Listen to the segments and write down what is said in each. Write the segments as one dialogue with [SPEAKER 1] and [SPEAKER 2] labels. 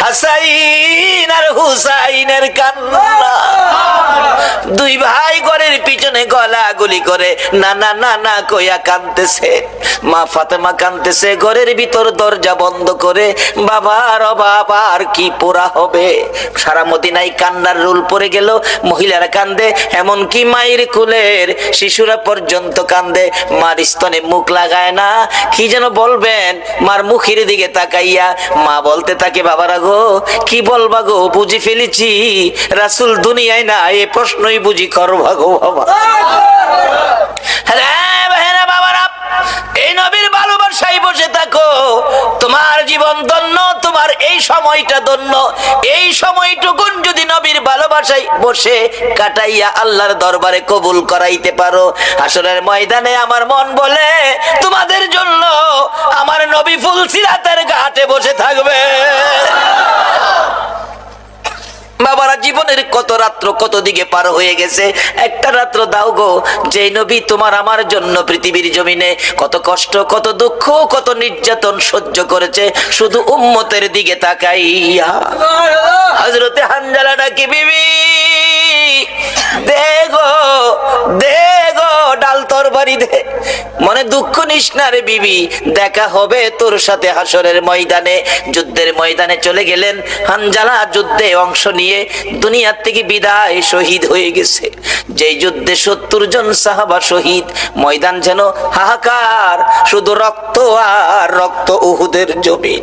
[SPEAKER 1] হাসাইন আর হুসাইনের কান্না। দুই ভাই ঘরের পিছনে গলাগুলি করে না না না না কইয়া কাঁদতেছে। মা ফাতেমা কাঁদতেছে ঘরের ভিতর দরজা বন্ধ করে। বাবার বাবা আর কি পোড়া হবে। সারা মদিনায় কান্নার রোল পড়ে গেল। মহিলারা কান্দে, এমনকি মায়ের কোলের শিশুরা পর্যন্ত কান্দে। মার স্তনে মুখ লাগায় না, কি যেন বলবেন। মার মুখের দিকে তাকাইয়া মা বলতে থাকে, বাবারা গো কি বলবা গো, বুঝি ফেলেছি রাসূল দুনিয়ায় না, এই প্রশ্নই বুঝি করবা গো বাবা। এই নবীর ভালোবাসায় বসে থাকো, তোমার জীবন ধন্য, তোমার এই সময়টা ধন্য। এই সময়টুকুন যদি নবীর ভালোবাসায় বসে কাটাইয়া আল্লাহর দরবারে কবুল করাইতে পারো, হাসরের ময়দানে আমার মন বলে তোমাদের জন্য আমার নবী ফুলসিরাতের ঘাটে বসে থাকবে। বাবারা, জীবনের কত রাত্র কত দিকে পার হয়ে গেছে, একটা রাত্র দাও গো যে নবী তোমার আমার জন্য পৃথিবীর জমিনে কত কষ্ট, কত দুঃখ, কত নির্যাতন সহ্য করেছে, শুধু উম্মতের দিকে তাকাইয়া। হযরতে হানজালা ডাকি, বিবি দেখো দেখো ডাল তরবারি দে। মনে দুঃখ নিস না রে বিবি, দেখা হবে তোর সাথে হাসরের ময়দানে। যুদ্ধের ময়দানে চলে গেলেন হানজালা, যুদ্ধে অংশ নিয়ে দুনিয়ার থেকে বিদায়, শহীদ হয়ে গেছে। যেই যুদ্ধে ৭০ জন সাহাবা শহীদ, ময়দান যেন হাহাকার, শুধু রক্ত আর রক্ত। উহুদের জমি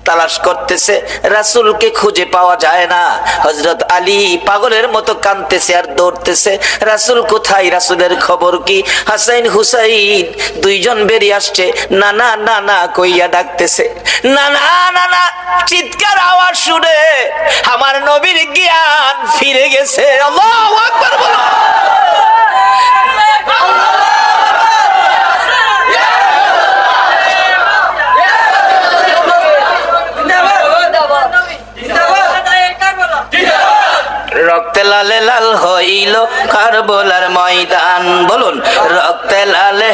[SPEAKER 1] তালাশ করতেছে, রাসূলকে খুঁজে পাওয়া যায় না। হযরত আলী পাগলের মতো কাঁদতেছে আর দৌড়তেছে, রাসূল কোথায়, রাসূলের খবর কি? হাসাইন হুসাইন দুইজন বেরিয়ে আসছে, না না না না কইয়া ডাকতেছে। না না না না চিৎকার আওয়াজ শুনে আমার নবীর জ্ঞান ফিরে গেছে। আল্লাহু আকবার বলো। রক্তে লালে লাল হইল কারবালার ময়দান, বলুন রক্তে লালে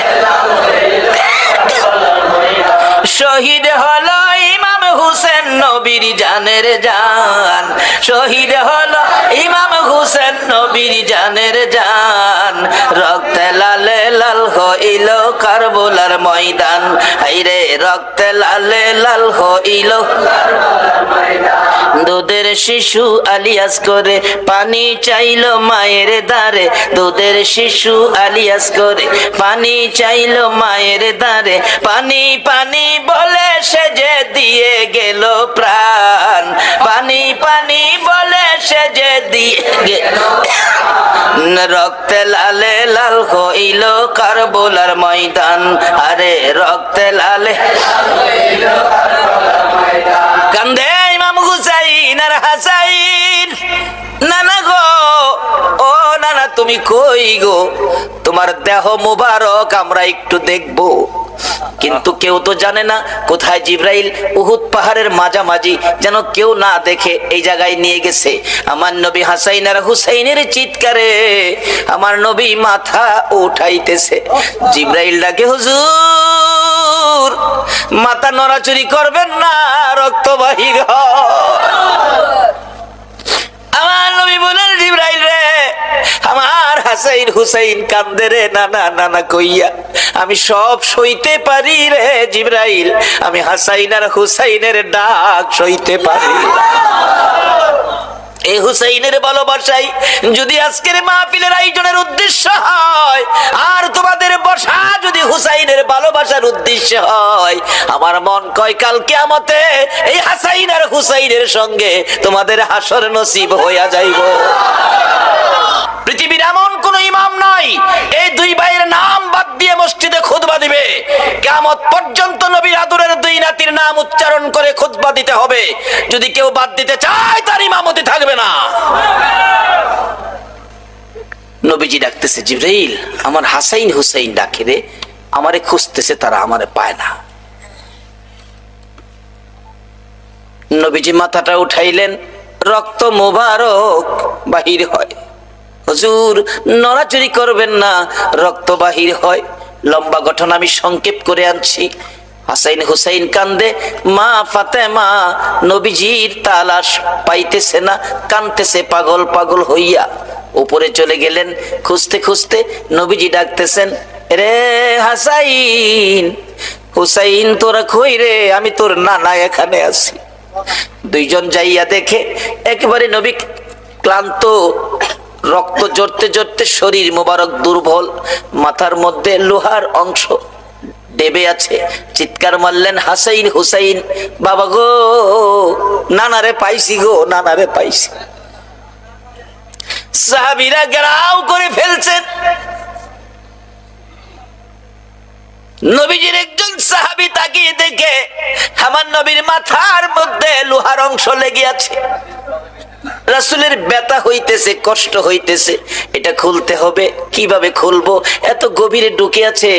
[SPEAKER 1] শহীদ হলো ইমাম হুসেন নবীর জানের জান। শহীদ হলো ইমাম হুসেন নবীর জানের জান। রক্তে লালে লাল হইল কারবালার ময়দান। হায়রে রক্তে লালে লাল হইল কারবালার ময়দান। দুধের শিশু আলিয়াস করে পানি চাইলো মায়ের দ্বারে। দুধের শিশু আলিয়াস করে পানি চাইলো মায়ের দ্বারে। পানি পানি বলে সে যে দিয়ে গেল প্রাণ। পানি পানি বলে সে যে দিয়ে গেল। রক্তে লালে লাল হইল কারবালার ময়দান। আরে রক্তে লালে কান্দে ইমাম হুসাইন আর হাসাইন। নানা গো, ও নানা তুমি কই গো, তোমার দেহ মুবারক আমরা একটু দেখবো। কিন্তু কেউ তো জানে না কোথায় জিবরাইল উহুদ পাহাড়ের মাঝামাঝি যেন কেউ না দেখে এই জায়গায় নিয়ে গেছে। আমার নবী হাসাইন আর হুসাইনের চিৎকারে আমার নবী মাথা উঠাইতেছে। জিবরাইল ডাকে, হুজুর মাথা নড়াচড়ি করবেন না, রক্ত বাহির হয়। আমার নবী বলেন, জিবরাইল রে আমার হাসাইন হুসাইন কান্দে রে, না না না না কইয়া আমি সব সইতে পারি রে জিবরাইল, আমি হাসাইন আর হুসাইনের ডাক সইতে পারি। এই হুসাইনের ভালোবাসাই যদি আজকের মাহফিলের আয়োজনের উদ্দেশ্য হয়, আর তোমাদের বসা যদি হুসাইনের ভালোবাসার উদ্দেশ্য হয়, আমার মন কয় কাল কিয়ামতে এই হাসাইন আর হুসাইনের সঙ্গে তোমাদের হাসর নসিব হইয়া যাইব। পৃথিবীর এমন কোন ইমাম নাই এই দুই ভাইয়ের নাম বাদ দিয়ে মসজিদে খুতবা দিবে। কিয়ামত পর্যন্ত নবীর আদরের দুই নাতির নাম উচ্চারণ করে খুতবা দিতে হবে। যদি কেউ বাদ দিতে চায় তার ইমামতি থাকবে না। নবীজি ডাকতেছে, জিবরাইল আমার হাসাইন হুসাইন ডাকে রে, আমারে খুঁজতেছে, তারা আমারে পায় না। নবীজি মাথাটা উঠাইলেন, রক্ত মোবারক বাহির হয়। হুজুর নড়াচড়ি করবেন না, রক্ত বাহির হয়। লম্বা ঘটনা আমি সংক্ষেপ করে আনছি। হাসাইন হুসাইন কান্দে, মা ফাতেমা নবীজির তালাশ পাইতেছে না, কানতেছে পাগল পাগল হইয়া। উপরে চলে গেলেন, খুঁজতে খুঁজতে নবীজি ডাকতেছেন, রে হাসাইন হুসাইন তোরা কই রে? আমি তোর নানা এখানে আছি। দুইজন যাইয়া দেখে একেবারে নবী ক্লান্ত, রক্ত জড়তে জড়তে শরীর মোবারক দুর্বল, মাথার মধ্যে লোহার অংশ ডেবে আছে। চিৎকার মারলেন, হাসাইন হুসাইন, বাবা গো, নানারে পাইছি গো, নানারে পাইছি। সাহাবীরা ঘেরাও করে ফেলছেন। নবীজির একজন সাহাবী তাকিয়ে দেখে আমার নবীর মাথার মধ্যে লোহার অংশ লেগে আছে। রাসূলের ব্যথা হইতেছে, কষ্ট হইতেছে, এটা খুলতে হবে। কিভাবে খুলবো? এত গভীরে ঢুকে আছে,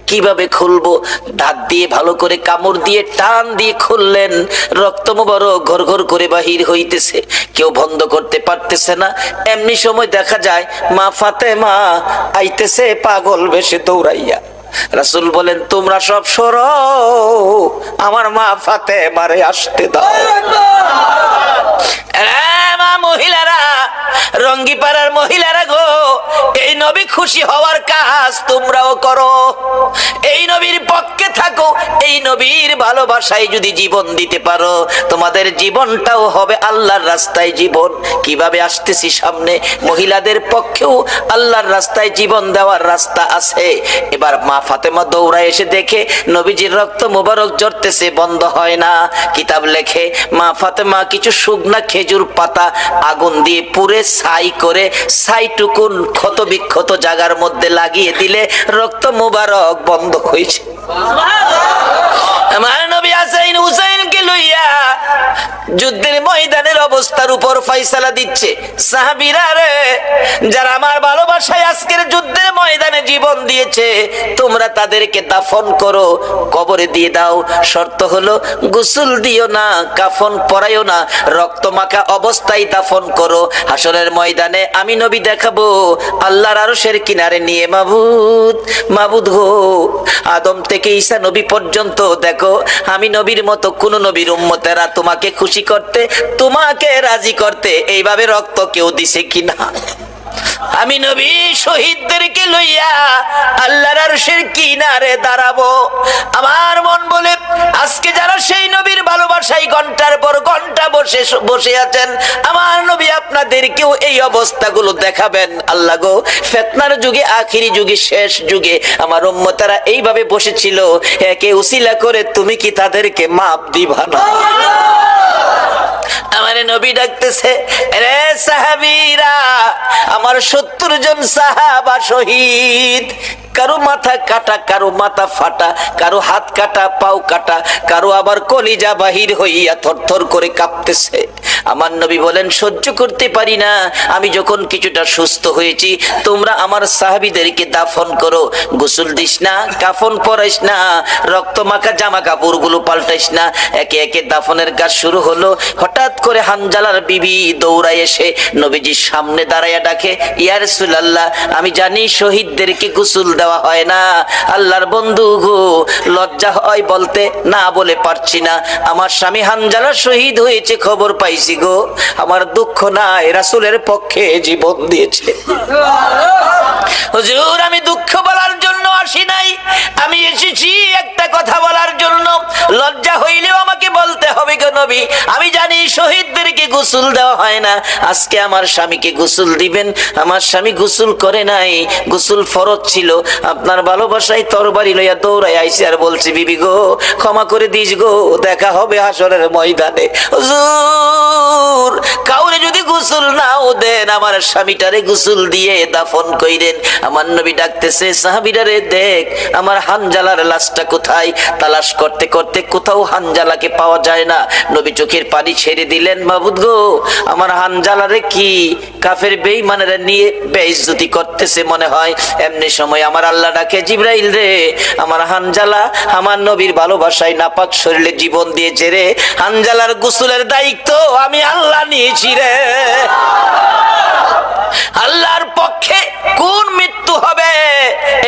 [SPEAKER 1] কিভাবে খুলবো? দাঁত দিয়ে ভালো করে কামড় দিয়ে টান দিয়ে খুললেন। রক্ত মোবারক ঘর ঘর করে বাহির হইতেছে, কেউ বন্ধ করতে পারতেছে না। এমনি সময় দেখা যায় মা ফাতেমা আইতেছে পাগল বেশে দৌড়াইয়া। রাসূল বলেন, তোমরা সব সরো, আমার মা ফাতেমারে আসতে দাও। মা মহিলারা, রঙ্গিপাড়ার মহিলারা গো, এই নবী খুশি হওয়ার কাজ তোমরাও করো, এই নবীর পক্ষে থাকো, এই নবীর ভালোবাসায় যদি জীবন দিতে পারো, তোমাদের জীবনটাও হবে আল্লাহর রাস্তায় জীবন। কিভাবে আসতেছি সামনে, মহিলাদের পক্ষেও আল্লাহর রাস্তায় জীবন দেওয়ার রাস্তা আছে। এবার মা ফাতেমা দৌড়ায় এসে দেখে নবীজির রক্ত মোবারক ঝরতেছে, বন্ধ হয় না। কিতাব লেখে মা ফাতেমা কিছু শুকনা খেজুর পাতা আগুন দিয়ে পুড়ে ছাই করে ছাইটুকুন ক্ষত বিক্ষত জায়গার মধ্যে লাগিয়ে দিলে রক্ত মোবারক বন্ধ হয়েছে। আমার নবী হাসাইন হুসাইনকে লইয়া যুদ্ধের ময়দানের অবস্থার উপর ফয়সালা দিচ্ছে। সাহাবীরা রে, যারা আমার ভালোবাসায় আজকের যুদ্ধের ময়দানে জীবন দিয়েছে, তোমরা তাদেরকে দাফন করো, কবরে দিয়ে দাও। শর্ত হলো গোসল দিও না, কাফন পরাইও না, রক্ত মাখা অবস্থায় দাফন করো। হাসরের ময়দানে আমি নবী দেখাবো আল্লাহর আরশের কিনারে নিয়ে, মাবুদ মাবুদ গো, আদম থেকে ঈসা নবী পর্যন্ত দেখো, আমি নবীর মতো কোন নবীর উম্মতেরা তোমাকে খুশি করতে, তোমাকে রাজি করতে এইভাবে রক্ত কেউ দিছে কিনা। আমি নবী শহীদদেরকে লইয়া আল্লাহর আরশের কিনারে দাঁড়াবো। আমার মন বলে, আজকে যারা সেই নবীর ভালোবাসায় ঘন্টার পর ঘন্টা বসে আছেন, আমার নবী আপনাদেরকেও এই অবস্থাগুলো দেখাবেন। আল্লাহ গো, ফিতনার যুগে, আখিরি যুগে, শেষ যুগে আমার উম্মতেরা এইভাবে বসেছিল, একে উসিলা করে তুমি কি তাদেরকে মাপ দিবা না? আমার নবী ডাকতেছে, রে সাহাবীরা, আমার 70 জন সাহাবা শহীদ। কারো মাথা কাটা, কারো মাথা ফাটা, কারো হাত কাটা, পাও কাটা, কারো আবার কলিজা বাহির হইয়া থরথর করে কাঁপতেছে। আমার নবী বলেন, সহ্য করতে পারি না। আমি যখন কিছুটা সুস্থ হয়েছি, তোমরা আমার সাহাবীদেরকে দাফন করো। গোসল দিস না, কাফন পরাইস না, রক্ত মাখা জামা কাপড় গুলো পাল্টাইস না। একে একে দাফনের কাজ শুরু হলো। হঠাৎ করে হানজালার বিবি দৌড়ায় এসে নবীজির সামনে দাঁড়াইয়া ডাকে, ইয়া রাসূলুল্লাহ, আমি জানি শহীদদেরকে গোসল দেওয়া হয় না, আল্লাহর বন্ধু গো, লজ্জা হয় বলতে, না বলে পারছি না। আমার স্বামী হানজালা শহীদ হয়েছে, খবর পাইছি গো, আমার দুঃখ নাই, রাসূলের পক্ষে জীবন দিয়েছে। হুজুর, আমি দুঃখ বলার জন্য আসি নাই, আমি এসেছি একটা কথা বলার জন্য। লজ্জা হইলেও আমাকে বলতে হবে গো নবী, আমি জানি শহীদদেরকে গোসল দেওয়া হয় না। আজকে আমার স্বামীকে গোসল দিবেন, আমার স্বামী গোসল করে নাই, গোসল ফরজ ছিল। আপনার ভালোবাসায় তরবারি লইয়া দৌড়াই আইছি আর বলছি, বিবি গো, ক্ষমা করে দিস গো, দেখা হবে হাসরের ময়দানে। হুজুর, কাউরে যদি গোসল নাও দেন, আমার স্বামীটারে গোসল দিয়ে দাফন কইরেন। আমার নবী ডাকতেছে, সাহাবীরা রে, দেখ আমার হানজালার লাশটা কোথায়। তালাশ করতে করতে কোথাও হানজালাকে পাওয়া যায় না। নবী চোখের পানি ছেড়ে দিলেন, মাবুদ গো, আমার হানজালারে কি কাফের বেঈমানেরা নিয়ে বেইজ্জতি করতেছে মনে হয়। এমনি সময় আমার আল্লাহ ডাকে, জিবরাইল রে, আমার হানজালা আমার নবীর ভালোবাসায় নাপাক শরীরে জীবন দিয়েছে রে, হানজালার গোসলের দায়িত্ব আমি আল্লাহ নিয়েছি রে। আল্লাহর পক্ষে কোন মৃত্যু হবে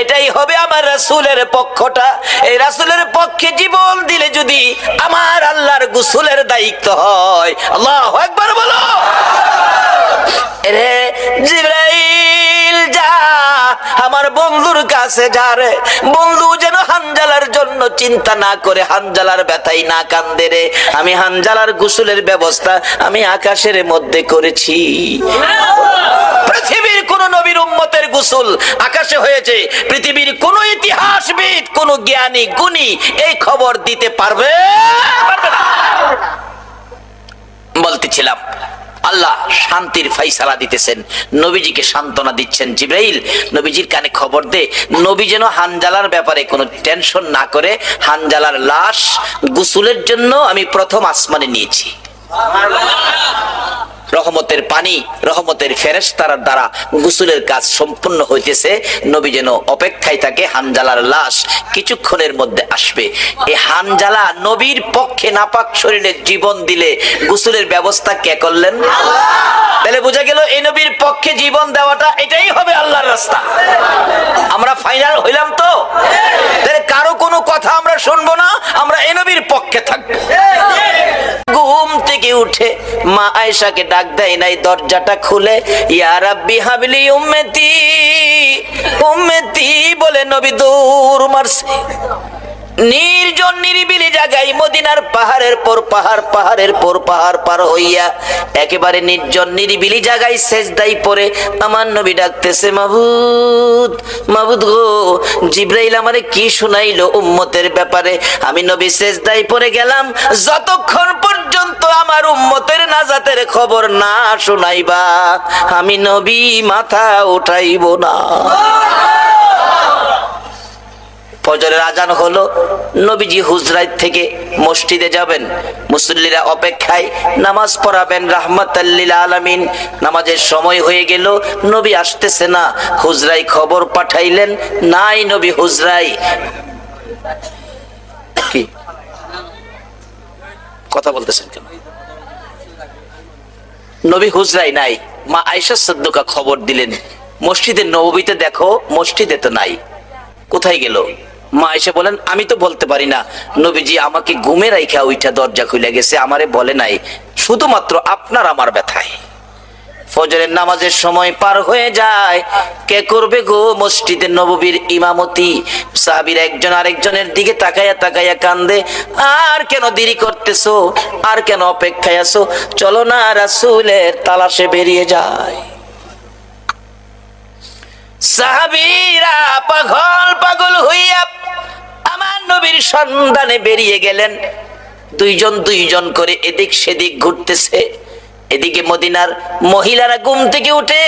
[SPEAKER 1] এটাই হবে আমার রাসূলের পক্ষটা। এই রাসূলের পক্ষে জীবন দিলে যদি আমার আল্লাহর গোসলের দায়িত্ব হয়, আল্লাহু আকবার বলো। রে জিবরাইল যা আমার বন্ধুর কাছে যা রে, বন্ধু যেন হানজালার জন্য চিন্তা না করে, হানজালার ব্যথাই না কান্দে রে। আমি হানজালার গোসলের ব্যবস্থা আমি আকাশের মধ্যে করেছি। পৃথিবীর কোন নবীর উম্মতের গোসল আকাশে হয়েছে, পৃথিবীর কোন ইতিহাসবিদ, কোন জ্ঞানী গুণী এই খবর দিতে পারবে না। বলতেছিলাম আল্লাহ শান্তির ফাইসালা দিতেছেন, নবীজিকে সান্ত্বনা দিচ্ছেন। জিবরাইল নবীজির কানে খবর দে, নবী যেন হানজালার ব্যাপারে কোনো টেনশন না করে। হানজালার লাশ গোসলের জন্য আমি প্রথম আসমানে নিয়েছি। রহমতের পানি, রহমতের ফেরেশতার দ্বারা গোসলের কাজ সম্পূর্ণ হইতেছে। নবী যেন অপেক্ষায় থাকে, হানজালার লাশ কিছুক্ষণের মধ্যে আসবে। এই হানজালা নবীর পক্ষে নাপাক শরীরে জীবন দিলে গোসলের ব্যবস্থা কে করলেন? তাহলে বোঝা গেল এই নবীর পক্ষে জীবন দেওয়াটা এটাই হবে আল্লাহর রাস্তা। আমরা ফাইনাল হইলাম তো? তাহলে কারো কোনো কথা আমরা শুনবো না, আমরা এই নবীর পক্ষে থাকবো। ঘুম থেকে উঠে মা আয়েশাকে ডাক দেয় নাই, দরজাটা খুলে ইয়া রাব্বি হাবলি উম্মতি উম্মতি বলে নবী দৌড় মারছে। নির্জন নিরিবিলি জায়গায় মদিনার পাহাড়ের পর পাহাড়, পাহাড়ের পর পাহাড় পার হইয়া একেবারে নির্জন নিরিবিলি জায়গায় সেজদায় পড়ে আমার নবী ডাকতেছে, মাবুদ মাবুদ গো, জিবরাইল আমারে কি শুনাইলো উম্মতের ব্যাপারে। আমি নবী সেজদায় পড়ে গেলাম, যতক্ষণ পর্যন্ত আমার উম্মতের নাজাতের খবর না শুনাইবা আমি নবী মাথা উঠাইব না। ফজরের আজান হলো, নবীজি হুজরাত থেকে মসজিদে যাবেন, মুসল্লিরা অপেক্ষায় নামাজ পড়াবেন রাহমাতাল লিল আলামিন। নামাজের সময় হয়ে গেল, নবী আসতেছে না। হুজরাই খবর পাঠাইলেন, নাই নবী হুজরাই। কি কথা বলতেছেন কেন? নবী হুজরাই নাই। মা আয়েশা সিদ্দিকা খবর দিলেন, মসজিদে নববীতে দেখো, মসজিদে তো নাই, কোথায় গেল? মা এসে বলেন, আমি তো বলতে পারি না, নবীজি আমাকে ঘুমে রাইখা ওইটা দরজা খুলে গেছে, আমারে বলে নাই, শুধুমাত্র আপনার আমার ব্যথায়। ফজরের নামাজের সময় পার হয়ে যায়, কে করবে গো মসজিদে নববীর ইমামতি? সাহাবীরা একজন আরেকজনের দিকে তাকায়া তাকায়া কান্দে, আর কেন দেরি করতেছো, আর কেন অপেক্ষায় আছো, চলো না রাসূলের তালাশে বেরিয়ে যায়। সাহাবীরা পাগল পাগল হইয়া আমার নবীর সন্ধানে বেরিয়ে গেলেন। দুইজন দুইজন করে এদিক সেদিক ঘুরতেছে। এদিকে মদিনার মহিলারা ঘুম থেকে উঠে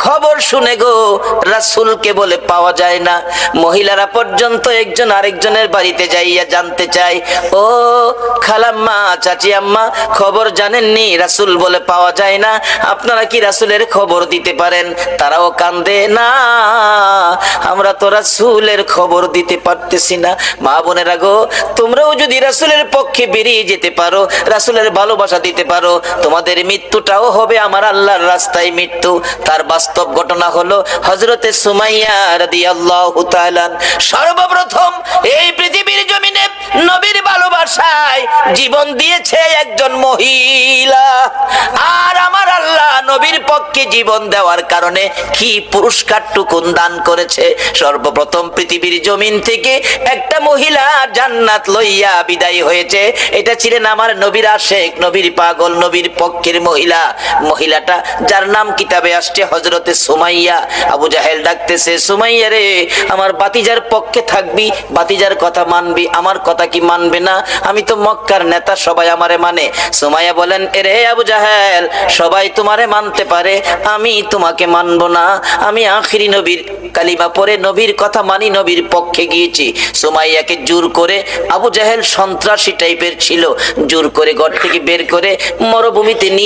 [SPEAKER 1] খবর শুনে গো রাসূলকে বলে পাওয়া যায় না। মহিলারা পর্যন্ত একজন আরেকজনের বাড়িতে যাইয়া জানতে চায়, ও খালাম্মা, চাচি আম্মা, খবর জানেননি, রাসূল বলে পাওয়া যায় না, আপনারা কি রাসূলের খবর দিতে পারেন? তারাও কান্দে, না আমরা তো রাসূলের খবর দিতে পারতেছি না। মা বোনেরা গো, তোমরাও যদি রাসূলের পক্ষে বেরিয়ে যেতে পারো, রাসূলের ভালোবাসা দিতে পারো, তোমাদের মৃত্যুটাও হবে আমার আল্লাহর রাস্তায় মৃত্যু। তার বাস্তব ঘটনা হলো হযরতে সুমাইয়া রাদিয়াল্লাহু তাআলা সর্বপ্রথম এই পৃথিবীর জমিনে নবীর ভালোবাসায় জীবন দিয়েছে একজন মহিলা। আর আমার আল্লাহ নবীর পক্ষে জীবন দেওয়ার কারণে কি পুরস্কারটুকুন দান করেছে। সর্বপ্রথম পৃথিবীর জমিন থেকে একটা মহিলা জান্নাত লইয়া বিদায় হয়েছে। এটা ছিলেন আমার নবীর আশেক, নবীর পাগল, নবীর পক্ষের মহিলা। মহিলাটা যার নাম কিতাবে আসছে হযরতে সুমাইয়া। আবু জাহেল ডাকতেছে, সুমাইয়া রে, আমার বাতিজার পক্ষে থাকবি, বাতিজার কথা মানবি, আমার কথা কি মানবে না? আমি তো মক্কার নেতা, সবাই আমারে মানে। সুমাইয়া বলেন, এরে আবু জাহেল, সবাই তোমারে মানতে পারে, আমি তোমাকে মানব না। আমি আখিরি নবীর কালিমা পড়ে নবীর কথা মানি, নবীর পক্ষে গিয়েছি। সুমাইয়াকে জোর করে, আবু জাহেল সন্ত্রাসী টাইপের ছিল, জোর করে ঘর থেকে বের করে মরুভূমিতে নিয়ে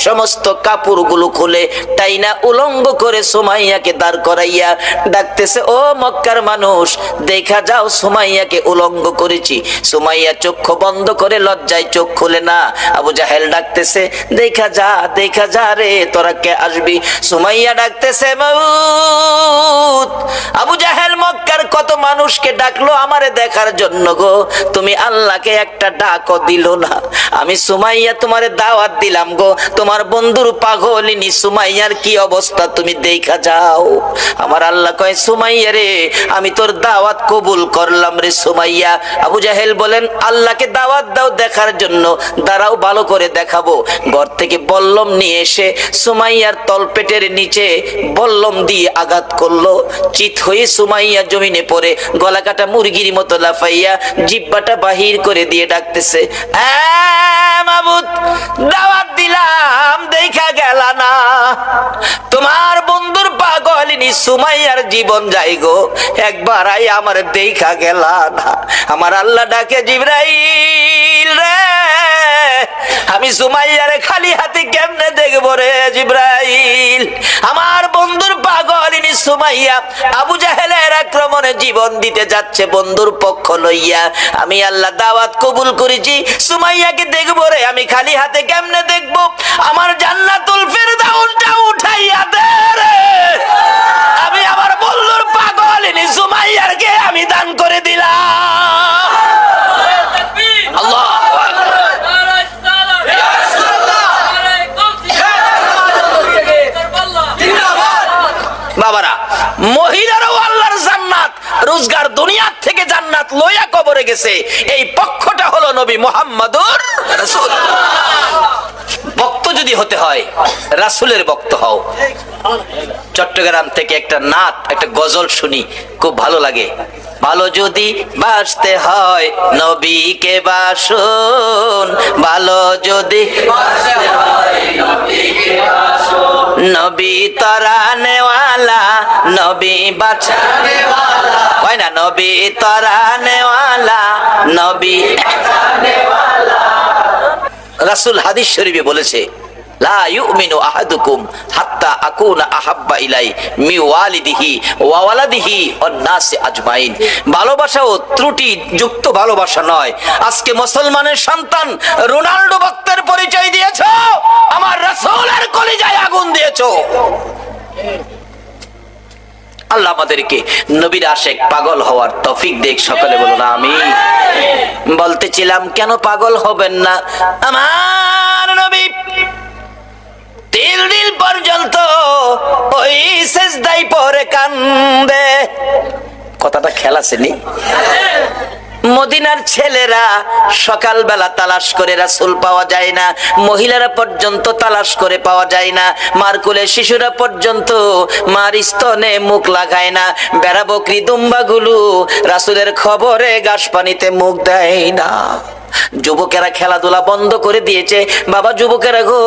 [SPEAKER 1] সমস্ত কাপড়গুলো খুলে টাইনা উলঙ্গ করে সুমাইয়াকে দাঁড় করাইয়া ডাকতেছে, ও মক্কার মানুষ, দেখা যাও সুমাইয়াকে উলঙ্গ করেছি। সুমাইয়া চক্ষু বন্ধ করে লজ্জায় চোখ খুলে না। আবু জাহেল ডাকতেছে, দেখা যা, দেখা যা রে, রে তোরা কে আসবি? সুমাইয়া ডাকতেছে মাউত। আবু জাহেল মক্কার কত মানুষকে ডাকলো আমারে দেখার জন্য গো, তুমি আল্লাহকে একটা ডাকও দিল না। আমি সুমাইয়া তোমারে দাওয়াত দিলাম গো, তোমার বন্ধুর পাগলিনী সুমাইয়ার কি অবস্থা তুমি দেখা যাও। আমার আল্লাহ কয় সুমাইয়া রে আমি তোর দাওয়াত কবুল করলাম রে সুমাইয়া। আবু জাহেল বলেন আল্লাহকে দাওয়াত দাও দেখার জন্য, দাঁড়াও ভালো করে দেখাবো। ঘর থেকে বল্লম নিয়ে এসে সুমাইয়ার তলপেটের নিচে বল্লম দিয়ে আঘাত করলো। চিত হয়ে সুমাইয়া জমিনে পড়ে গলা কাটা মুরগির মতো লাফাইয়া জিব্বাটা বাহির করে দিয়ে ডাকতেছে, মাবুদ দাওয়াত দিলাম দেখা গেল না, তোমার বন্ধুর পাগলিনী সুমাইয়ার জীবন যাই গো, একবার আই আমার দেখা গেল না। আমার আল্লাহ ডাকে জিবরাইল রে আমি সুমাইয়ারে খালি হাতে কেমনে দেখবো রে জিবরাইল? আমার বন্ধুর পাগলিনী সুমাইয়া আবু জাহেলের আক্রমণে জীবন দিতে যাচ্ছে বন্ধুর পক্ষ লইয়া। আমি আল্লাহ দাওয়াত কবুল করেছি, সুমাইয়াকে দেখবো রে আমি খালি হাতে কেমনে দেখবো? আমার জান্নাতুল ফেরদাউসটা উঠাইয়া দে রে, আমি আমার বন্ধুর পাগলিনী সুমাইয়ারকে আমি দান করে দিলাম। আল্লাহ বাবারা, মহিলারাও আল্লাহর জান্নাত রোজগার দুনিয়ার থেকে জান্নাত লইয়া কবরে গেছে। এই পক্ষটা হলো নবী মুহাম্মদুর রাসূল। ভক্ত যদি হতে হয় রাসূলের ভক্ত হও। চট্টগ্রাম থেকে একটা নাত একটা গজল শুনি, খুব ভালো লাগে। ভালো যদি বাসতে হয় নবীকে বাসুন, ভালো যদি নবী তরানেওয়ালা নবী বাঁচানেওয়ালা, হয় না? নবী তরানেওয়ালা নবী। রাসূল হাদিস শরীফে বলেছে লা ইউমিনু আহাদুকুম হাত্তা আকুনা আহাব্বা ইলাই মি ওয়ালিদিহি ওয়া ওয়ালাদিহি ওয়ান নাসি আজমাইন। ভালোবাসাও ত্রুটি যুক্ত ভালোবাসা নয়। আজকে মুসলমানের সন্তান রোনাল্ডো ভক্তের পরিচয় দিয়েছো, আমার রাসূলের কলিজায় আগুন দিয়েছো। আল্লাহ আমাদেরকে নবীর আশেক পাগল হওয়ার তৌফিক দেখ। সকলে বলুন আমিন। বলতেছিলাম কেন পাগল হবেন না? আমার নবী 3 দিন পর্যন্ত ওই সেজদায় পড়ে কান্দে। কথাটা খেয়াল আছে নি? মদিনার ছেলেরা সকালবেলা তালাশ করে রাসূল পাওয়া যায় না, মহিলারা পর্যন্ত তালাশ করে পাওয়া যায় না, মার কোলে শিশুরা পর্যন্ত মার স্তনে মুখ লাগায় না, বেড়া বকরি দুম্বাগুলো রাসূলের খবরে ঘাস পানিতে মুখ দেয় না। যুবকেরা খেলাধুলা বন্ধ করে দিয়েছে। বাবা যুবকেরা গো,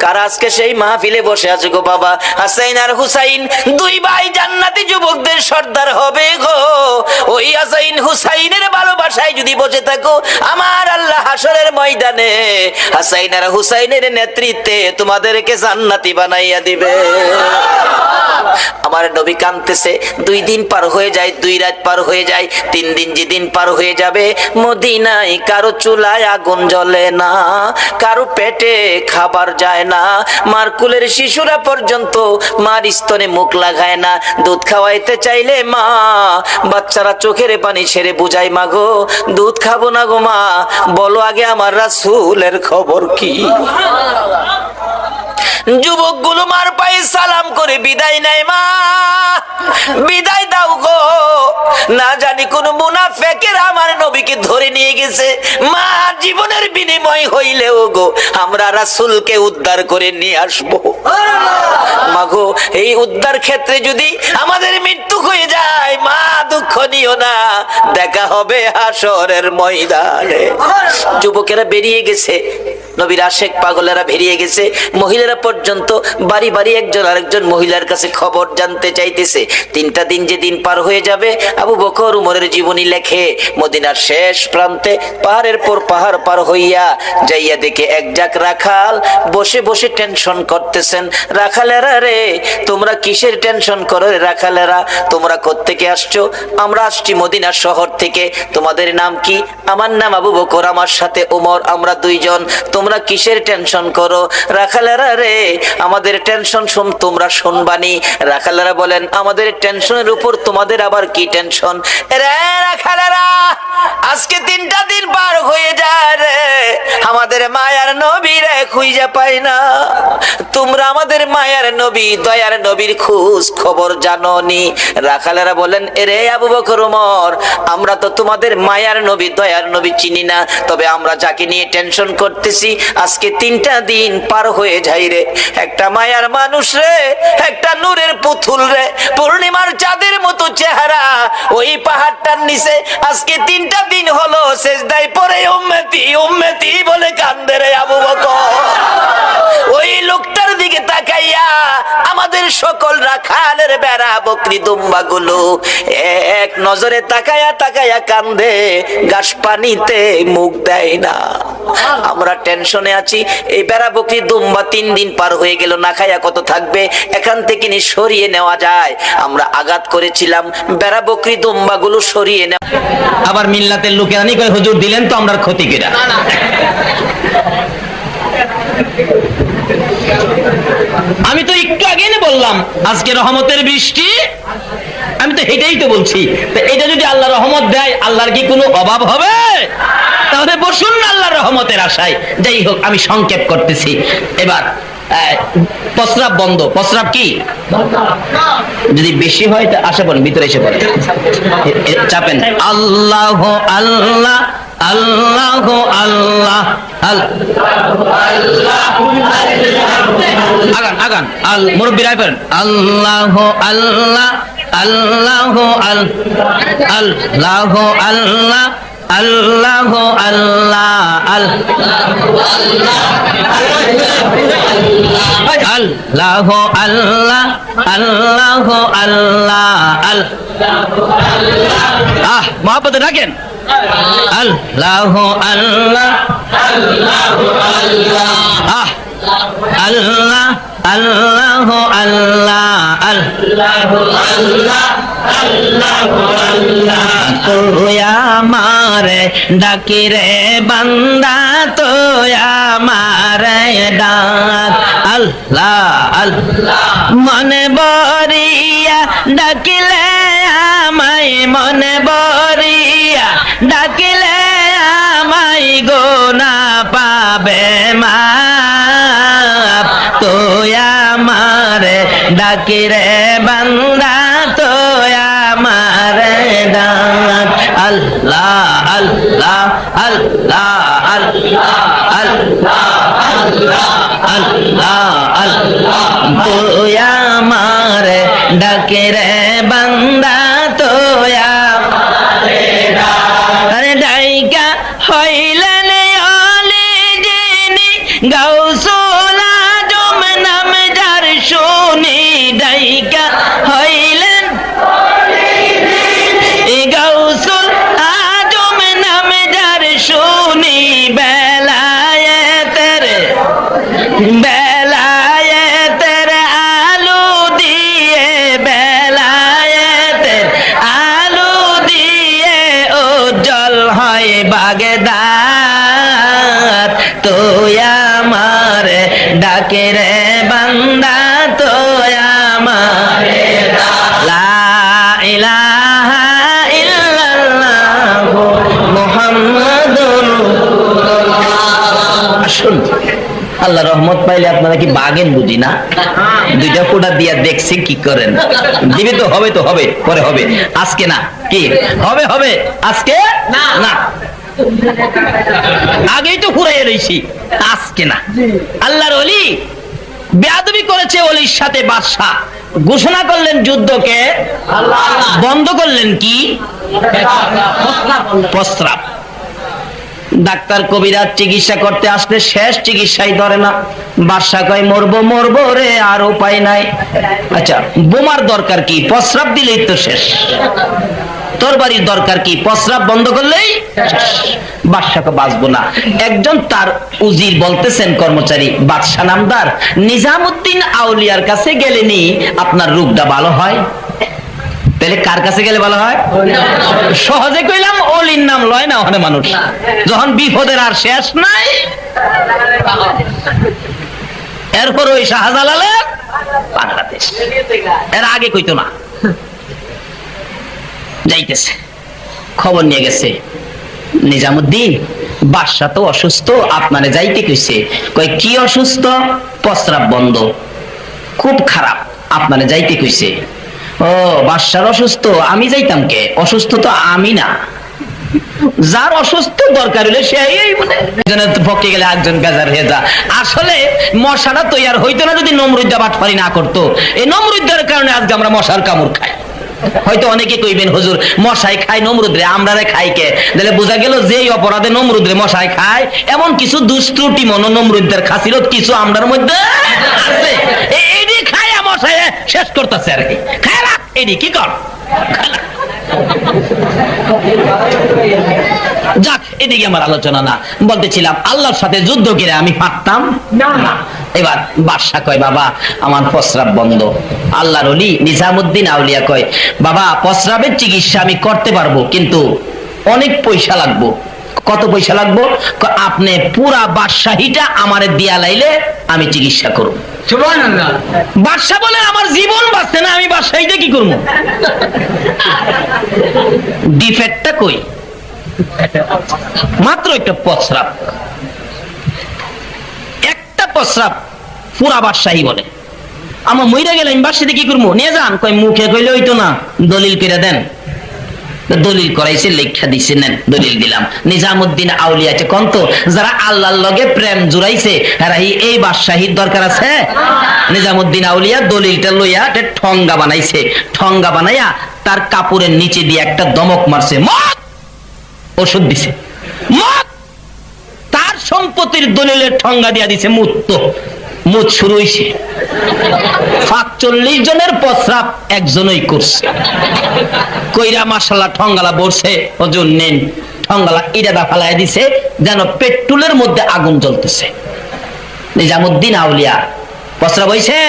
[SPEAKER 1] কারা আজকে সেই মাহফিলে বসে আছে গো? বাবা হাসাইন আর হুসাইন দুই ভাই জান্নাতি যুবকদের সর্দার হবে গো। ওই হাসাইন হুসাইনের ভালোবাসায় যদি বসে থাকো, আমার আল্লাহ হাসরের ময়দানে হাসাইন আর হুসাইনের নেতৃত্বে তোমাদেরকে জান্নাতি বানাইয়া দিবে। আমার নবী কাঁদতেছে। 2 দিন পার হয়ে যায়, 2 রাত পার হয়ে যায়, 3 দিন যেদিন পার হয়ে যাবে, মদিনায় কারো চুলায় আগুন জ্বলে না, কারো পেটে খাবার যায় না, মার কুলের শিশুরা পর্যন্ত মার স্তনে মুখ লাগায় না। দুধ খাওয়াইতে চাইলে মা বাচ্চারা চোখের পানি ছেড়ে বুঝায়, মা গো দুধ খাবো না গো মা, বলো আগে আমার রাসূলের খবর কি? যুবকগুলো মার পায়ে সালাম করে বিদায় নেয়, মা বিদায় দাও গো, না জানি কোন মুনাফিকের আমার নবীকে ধরে নিয়ে গেছে। মা জীবনের বিনিময় হইলেও গো আমরা রাসূলকে উদ্ধার করে নিয়ে আসবো। মা গো এই উদ্ধার ক্ষেত্রে যদি আমাদের মৃত্যু হয়ে যায়, মা দুঃখ নিও না, দেখা হবে হাসরের ময়দানে। যুবকেরা বেরিয়ে গেছে, নবীর আশেক পাগলেরা বেরিয়ে গেছে, মহিলারা পর্যন্ত বাড়ি বাড়ি একজন আরেকজন মহিলার কাছে খবর জানতে চাইতেছে। 3টা দিন যেদিন পার হয়ে যাবে, আবু বকর উমরের জীবনী লেখে মদিনার শেষ প্রান্তে পাহাড়ের পর পাহাড় পার হইয়া যাইয়া দেখে এক জাক রাখাল বসে বসে টেনশন করতেছেন। রাখালেরা রে তোমরা কিসের টেনশন করো রে? রাখালেরা তোমরা কোত্থেকে আসছো? আমরা আসছি মদিনা শহর থেকে। তোমাদের নাম কি? আমার নাম আবু বকর, আমার সাথে উমর, আমরা 2 জন। তোমরা কিসের টেনশন করো? রাখালেরা রে, আমাদের টেনশন তোমরা শুনবানি। রাখালেরা বলেন, আমাদের টেনশনের উপর তোমাদের আবার কি টেনশন? রে রাখালেরা, আজকে 3টা দিন পার হয়ে যায় রে, আমাদের মায়ার নবী রে খুঁজে পাই না। তোমরা আমাদের মায়ার নবী, দয়ার নবীর খোঁজ খবর জানোনি? রাখালেরা বলেন, এরে আবু বকর ওমর, আমরা তো তোমাদের মায়ার নবী দয়ার নবী চিনি না, তবে আমরা যাকে নিয়ে টেনশন করতেছি আজকে 3টা দিন পার হয়ে যায় রে। একটা মায়ার মানুষ রে, একটা নূরের পুতুল রে, পূর্ণিমার চাঁদের মতো চেহারা, ওই পাহাড়টার নিচে আজকে 3টা দিন হলো সেজদায় পড়ে উম্মতি উম্মতি বলে কান্দে রে আবু বকর। ওই লোকটার দিকে তাকাইয়া আমাদের সকল রাখালের বেড়া বকরি দুম্বা গুলো এক নজরে তাকায়া তাকায়া কান্দে, ঘাস পানিতে মুখ দেয় না। আমরা টেনশনে আছি, এই বেড়া বকরি দুম্বা 3 দিন পার হয়ে গেল, না খায়া কত থাকবে, এখান থেকে নি সরিয়ে নেওয়া যায়। আমরা আঘাত করেছিলাম, বেড়া বকরি দুম্বা গুলো সরিয়ে নেওয়া।
[SPEAKER 2] আবার মিল্লাতের লোকেরানি করে হুজুর দিলেন তো আমরা ক্ষতি কিনা। আমি তো একটু আগে বললাম আজকে রহমতের বৃষ্টি, আমি তো এটাই তো বলছি। এটা যদি আল্লাহ রহমত দেয়, আল্লাহর কি কোনো অভাব হবে? তাহলে বসুন না আল্লাহর রহমতের আশায়। যাই হোক, আমি সংক্ষেপ করতেছি। এবার প্রস্রাব বন্ধ। প্রস্রাব কি যদি বেশি হয় তা আশা করেন ভিতরে এসে পড়ে চাপেন। আল্লাহ আল্লাহ আল্লাহ আল্লাহ আগান আগান আল মুরব্বী রায় করেন। আল্লাহ আল্লাহ আল্লাহ আল্লাহ আল্লাহ আল্লাহ আল্লাহ আল্লাহ আল্লাহ আল্লাহ আল্লাহ আহ মহাপদ রাখেন। আল্লাহ আল্লাহ আহ আল্লাহ আল্লাহ আল্লাহ তুই আমারে ডাকি রে বান্দা, তুই আমারে ডাক। আল্লাহ আল্লাহ মনে বরিয়া ডাকিলে আমায়, মনে বরিয়া ডাকিলে আমায় গোনা পাবে মাপ। তুই আমারে ডাকি রে বান্দা, তুই আমারে ডাক। আল্লাহ আল্লাহ আল্লাহ আল্লাহ আল্লাহ আল্লাহ আল্লাহ তুই আমারে ডাকি রে বান্দা, তুই আমারে ডাক। ডাইকা হইলেন অলি যিনি, গাউসুল আজম নাম যার শুনি। ডাইকা হইলেন গাউসুল আজম নাম যার শুনি। বেলায়েতের বেলায়েতের আলু দিয়ে, বেলায়েতের আলু দিয়ে উজ্জ্বল হয় বাগদাদ। তুই আমারে ডাকে রে বান্দা, তুই আমারে ডাক। লা ইলাহা ইল্লাল্লাহ মুহাম্মাদুর রাসূলুল্লাহ। আসুন, আল্লাহ রহমত পাইলে আপনারা কি বাগেন বুঝি না? 2টা কোটা দিয়া দেখছি কি করেন। দিবে তো হবে, তো হবে, পরে হবে, আজকে না। কি হবে? হবে আজকে না, না আগেই তো ঘুরাইয়া রইছি, আজকে না। আল্লাহর ওলি বেয়াদবি করেছে ওলির সাথে বাদশা, ঘোষণা করলেন যুদ্ধকে, বন্ধ করলেন কি? প্রস্রাব। ডাক্তার কবিরাজ চিকিৎসা করতে আসলে শেষ চিকিৎসাই ধরে না। বাদশা কয় মরবো মরবো রে, আর উপায় নাই। আচ্ছা, বোমার দরকার কি? প্রস্রাব দিলেই তো শেষ। তরবারির দরকার কি? প্রস্রাব বন্ধ করলেই বাদশাকে বাঁচবো না। একজন তার উজির বলতেছেন, কর্মচারী বাদশা নামদার নিজামুদ্দিন আউলিয়ার কাছে গেলেনি আপনার রোগটা ভালো হয়। তাহলে কার কাছে গেলে ভালো হয়? সহজে কইলাম অলির নাম লয় না ওখানে মানুষ, যখন বিপদের আর শেষ নাই। এরপর ওই শাহজালালের বাংলাদেশ, এর আগে কইতো না। যাইতেছে, খবর নিয়ে গেছে, নিজামুদ্দিন বাদশা তো অসুস্থ, আপনারে যাইতে কইছে। কয় কি অসুস্থ? প্রস্রাব বন্ধ, খুব খারাপ, আপনারে যাইতে কইছে। ও বাদশার অসুস্থ, আমি যাইতাম কে? অসুস্থ তো আমি না, যার অসুস্থ দরকার হলে সে পক্ষে গেলে একজন বেজার হয়ে যা। আসলে মশাটা তৈয়ার হইতো না যদি নমরুদ্দা বাটপারি না করতো। এই নমরুদ্দার কারণে আজকে আমরা মশার কামড় খাই। হয়তো অনেকে কইবেন হুজুর মশাই খায় নমরুদরে, আমরা খাই কে? তাহলে বোঝা গেল যেই অপরাধে নমরুদরে মশাই খায়, এমন কিছু দুষ্ত্রুটি মন নমরুদের খাসিরত কিছু আমরার মধ্যে আছে। এইডি খায় মশাই শেষ করতেছে আর কি। খায় রাখ এইডি, কি কর? যাক, এদিকে আমার আলোচনা না। বলতেছিলাম আল্লাহর সাথে যুদ্ধ করে আমি পারতাম না। এবার বাদশা কয় বাবা আমার প্রস্রাব বন্ধ। আল্লাহর ওলি নিজামুদ্দিন আউলিয়া কয় বাবা প্রস্রাবের চিকিৎসা আমি করতে পারবো, কিন্তু অনেক পয়সা লাগবো। কত পয়সা লাগবো? আপনি পুরা বাদশাহীটা আমারে দিয়া লাইলে আমি চিকিৎসা করব। বাদশা বলে আমার জীবন বাঁচছে না, আমি বাদশাহীটা কি করবো? ডিফেক্টটা কই? মাত্র একটা প্রস্রাব, একটা প্রস্রাব পুরা বাদশাহী বলে। আমার মইরা গেলে আমি বাদশাহীতে কি করবো? নিয়ে যান। কয় মুখে কইলে হইতো না, দলিল করে দেন। দলিল করাইছে, লেখা দিছে, নেন দলিল দিলাম। নিজামুদ্দিন আউলিয়া আছে কন্ত যারা আল্লাহর লগে প্রেম জুড়াইছে এরা এই বাদশাহীর দরকার আছে? নিজামুদ্দিন আউলিয়া দলিলটা লইয়া ঠঙ্গা বানাইছে, ঠঙ্গা বানাইয়া তার কাপড়ের নিচে দিয়ে একটা দমক মারছে, মত ওষুধ দিছে, মত। তার সম্পত্তির দলিলের ঠঙ্গা দিয়া দিছে মুক্ত। মুখ শুরু হইছে। ৪৫ জনের প্রস্রাব একজনই করছে। কইরা মাশাআল্লাহ ঠঙ্গালা বলছে, হুজুর নেন। ঠঙ্গালা ইরাদা ফালাই দিছে যেন পেট্রোলের মধ্যে আগুন জ্বলতেছে। নিজামুদ্দিন আউলিয়া প্রস্রাব হইছে?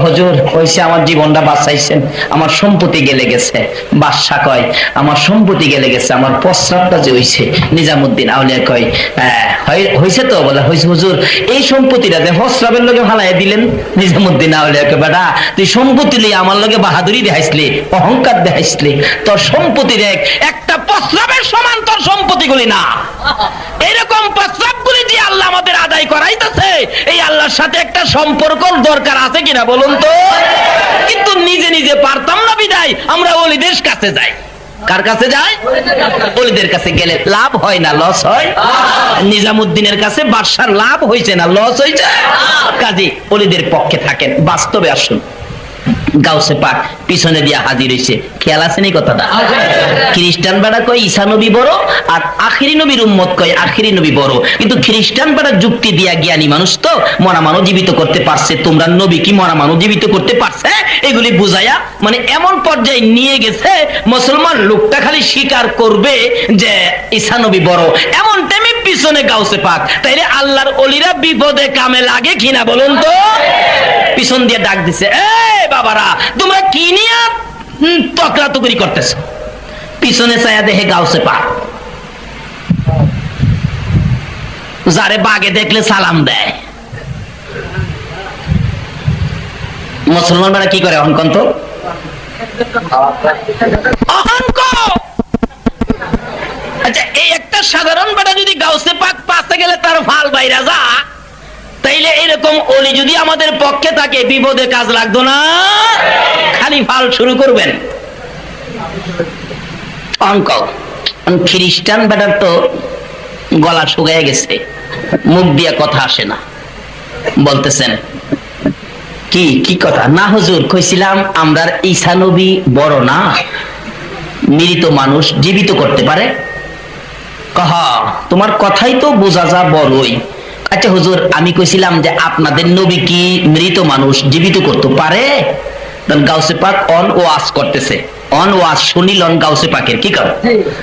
[SPEAKER 2] হুজুর হইছে, আমার জীবনটা বাঁচাইছেন, আমার সম্পত্তি গেলে গেছে। বাদশা কয় আমার সম্পত্তি গেলে গেছে, আমার প্রস্রাবটা যে হইছে। নিজামুদ্দিন আউলিয়া কয় হইছে তো? বলে হইছে হুজুর। এই সম্পত্তিটা যে প্রস্রাবের লগে ফালাই দিলেন। নিজামুদ্দিন আউলিয়া কয় বেটা তুই সম্পত্তি লইয়া আমার লগে বাহাদুরি দেখাইছলি, অহংকার দেখাইছলি। তোর সম্পত্তি দেখ, একটা প্রস্রাবের সমান তোর সম্পত্তিগুলি না। এরকম প্রস্রাবগুলি যে আল্লাহ আমাদের আদায় করাইতেছে, এই আল্লাহর সাথে একটা সম্পর্ক দরকার আছে কিনা বলুন তো? কিন্তু নিজে নিজে পারতাম না বিদায় আমরা ওলিদের কাছে যাই। কার কাছে যায়? ওলিদের কাছে গেলে লাভ হয় না লস হয়? নিজামুদ্দিনের কাছে বাদশার লাভ হয়েছে না লস হয়েছে? কাজী ওলিদের পক্ষে থাকেন। বাস্তবে আসুন, গাউসে পাক পিছনে দিয়া হাজির হইছে। খেয়াল আছে নি কথাটা? খ্রিস্টান বেড়া কয় ঈসা নবী বড়, আর আখিরি নবীর উম্মত কয় আখিরি নবী বড়। কিন্তু খ্রিস্টান বেড়া যুক্তি দিয়া জ্ঞানী মানুষ তো মরা মানুষ জীবিত করতে পারছে, তোমরা নবী কি মরা মানুষ জীবিত করতে পারছে? এগুলি বুঝাইয়া মানে এমন পর্যায়ে নিয়ে গেছে মুসলমান লোকটা খালি স্বীকার করবে যে ঈসা নবী বড়। এমন টাইমে পিছনে গাউসে পাক। তাইলে আল্লাহর ওলিরা বিপদে কামে লাগে কিনা বলুন তো? পিছন দিয়ে ডাক দিছে, এই বাবারা তোমরা কি নিয়ে তকরাতকরি করতেছ? পিছনে চাইয়া দেখে গাউসে পাক। যারে বাগে দেখলে সালাম দেয়। মুসলমানরা কি করে অহংকন্ত? অহংক। আচ্ছা এই একটা সাধারণ বেটা যদি গাউসে পাক পাশে গেলে তার ফাল বাইরা যা, তাইলে এরকম ওলি যদি আমাদের পক্ষে থাকে বিপদে কাজ লাগতো না, খালি ফাল শুরু করবেন। অঙ্ক খ্রিস্টান বেটার তো গলা শুকায় গেছে, মুখ দিয়ে কথা আসে না। বলতেছেন কি কি কথা? না হুজুর কইছিলাম আমরা ঈসা নবী বড় না, মৃত মানুষ জীবিত করতে পারে। কহা তোমার কথাই তো বোঝা যা বড়ই। আচ্ছা হুজুর আমি কইছিলাম যে আপনাদের নবী কি মৃত মানুষ জীবিত করতে পারে? গাউসে পাক অন ওয়াজ করতেছে, অন ওয়াজ শুনিলন গাউসে পাকের কি করে?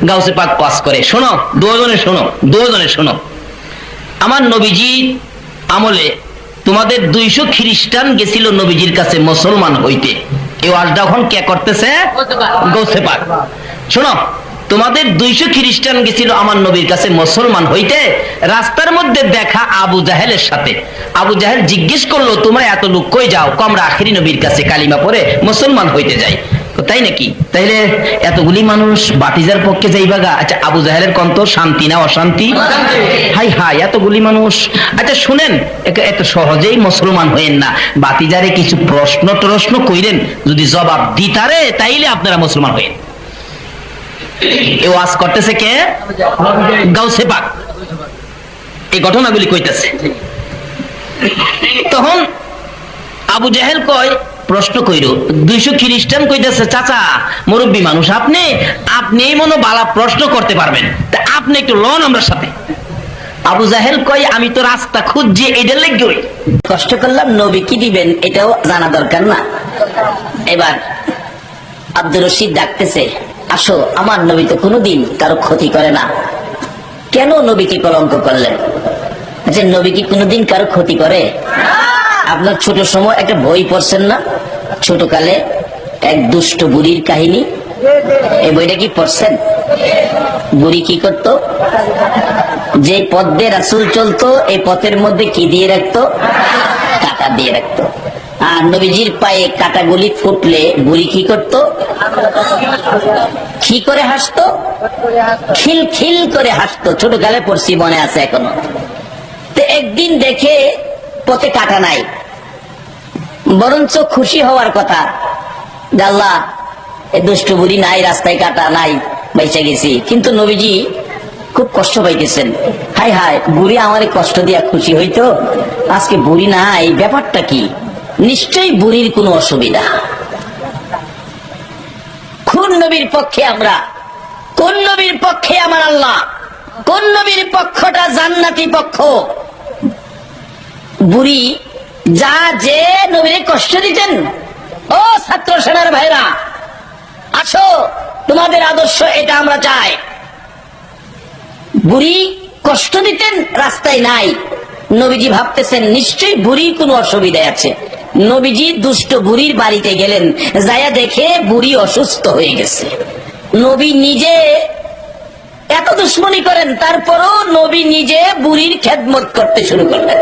[SPEAKER 2] গাউসে পাক ওয়াজ করে, শোনো দুজনে শোনো, দুজনে শোনো। আমার নবীজি আমলে তোমাদের 200 খ্রিস্টান গেছিল নবীজির কাছে মুসলমান হইতে। এই ওয়াজটা এখন কে করতেছে? গৌসে পাক। শোনো, তোমাদের 200 খ্রিস্টান গেছিল আমার নবীর কাছে মুসলমান হইতে, রাস্তার মধ্যে দেখা আবু জাহেলের সাথে। আবু জাহেল জিজ্ঞেস করলো, তোমরা এত লোক কই যাও? আমরা আখেরি নবীর কাছে কালিমা পড়ে মুসলমান হইতে যাই। তাই নাকি? তাইলে এতগুলি মানুষ বাতিজার পক্ষে যাইবা গা? আচ্ছা, আবু জাহেলের কন্ত শান্তি না অশান্তি? হাই হাই, এতগুলি মানুষ। আচ্ছা শুনেন, এত সহজেই মুসলমান হইেন না, বাতিজারে কিছু প্রশ্ন কইরেন, যদি জবাব দিতারে তাইলে আপনারা মুসলমান হইেন। এ ওয়াজ করতেছে কে? গাউসে পাক। এই ঘটনাগুলি কইতেছে। তখন আবু জাহেল কয়, প্রশ্ন কইরো। 200 খ্রিস্টান কইতেছে, চাচা মুরব্বী মানুষ আপনি মনে বালা প্রশ্ন করতে পারবেন, তা আপনি একটু লন আমরা সাথে। আবু জাহেল কয়, আমি তো রাস্তা খুঁজছি, এটার লেগে
[SPEAKER 3] কষ্ট করলাম, নবী কি দিবেন এটাও জানা দরকার না? এবার আব্দুর রশিদ ডাকতেছে, আসো, আমার নবী তো কোনোদিন কারো ক্ষতি করে না, কেন নবীকে কলঙ্ক করলেন? আচ্ছা, নবী কি কোনোদিন কারো ক্ষতি করে? আপনার ছোট সময় একটা বই পড়ছেন না, ছোটকালে এক দুষ্ট বুড়ির কাহিনী? এই বইটা কি পড়ছেন? বুড়ি কি করতো? যে পথ দিয়ে রাসূল চলতো, এই পথের মধ্যে কি দিয়ে রাখতো? কাঁটা দিয়ে রাখতো। আর নবীজির পায়ে কাঁটাগুলি ফুটলে বুড়ি কি করতো? কি করে হাসতো? খিল খিল করে হাসতো। ছোটকালে পড়ছি, মনে আছে এখনো। তো একদিন দেখে পথে কাঁটা নাই, বরঞ্চ খুশি হওয়ার কথা, আল্লাহ এই দুষ্ট বুড়ি নাই, রাস্তায় কাঁটা নাই, বেঁচে গেছি। কিন্তু নবীজি খুব কষ্ট পাইতেছেন। হাই হাই, বুড়ি আমারে কষ্ট দিয়া খুশি হইতো, আজকে বুড়ি নাই, ব্যাপারটা কি? নিশ্চয়ই বুড়ির কোনো অসুবিধা। কোন নবীর পক্ষে আমরা? কোন নবীর পক্ষে আমার আল্লাহ? কোন নবীর পক্ষটা জান্নাতি পক্ষ? বুড়ি যা যে নবীরে কষ্ট দিতেন। ও ছাত্র সেনার ভাইরা, আসো, তোমাদের আদর্শ এটা আমরা চাই। বুড়ি কষ্ট দিতেন, রাস্তায় নাই। নবীজি ভাবতেছেন নিশ্চয়ই বুড়ির কোনো অসুবিধা আছে। নবীজি দুষ্ট বুড়ির বাড়িতে গেলেন, যায়া দেখে বুড়ি অসুস্থ হয়ে গেছে। নবী নিজে এত দুশ্মনী করেন, তারপরও নবী নিজে বুড়ির খেদমত করতে শুরু করলেন।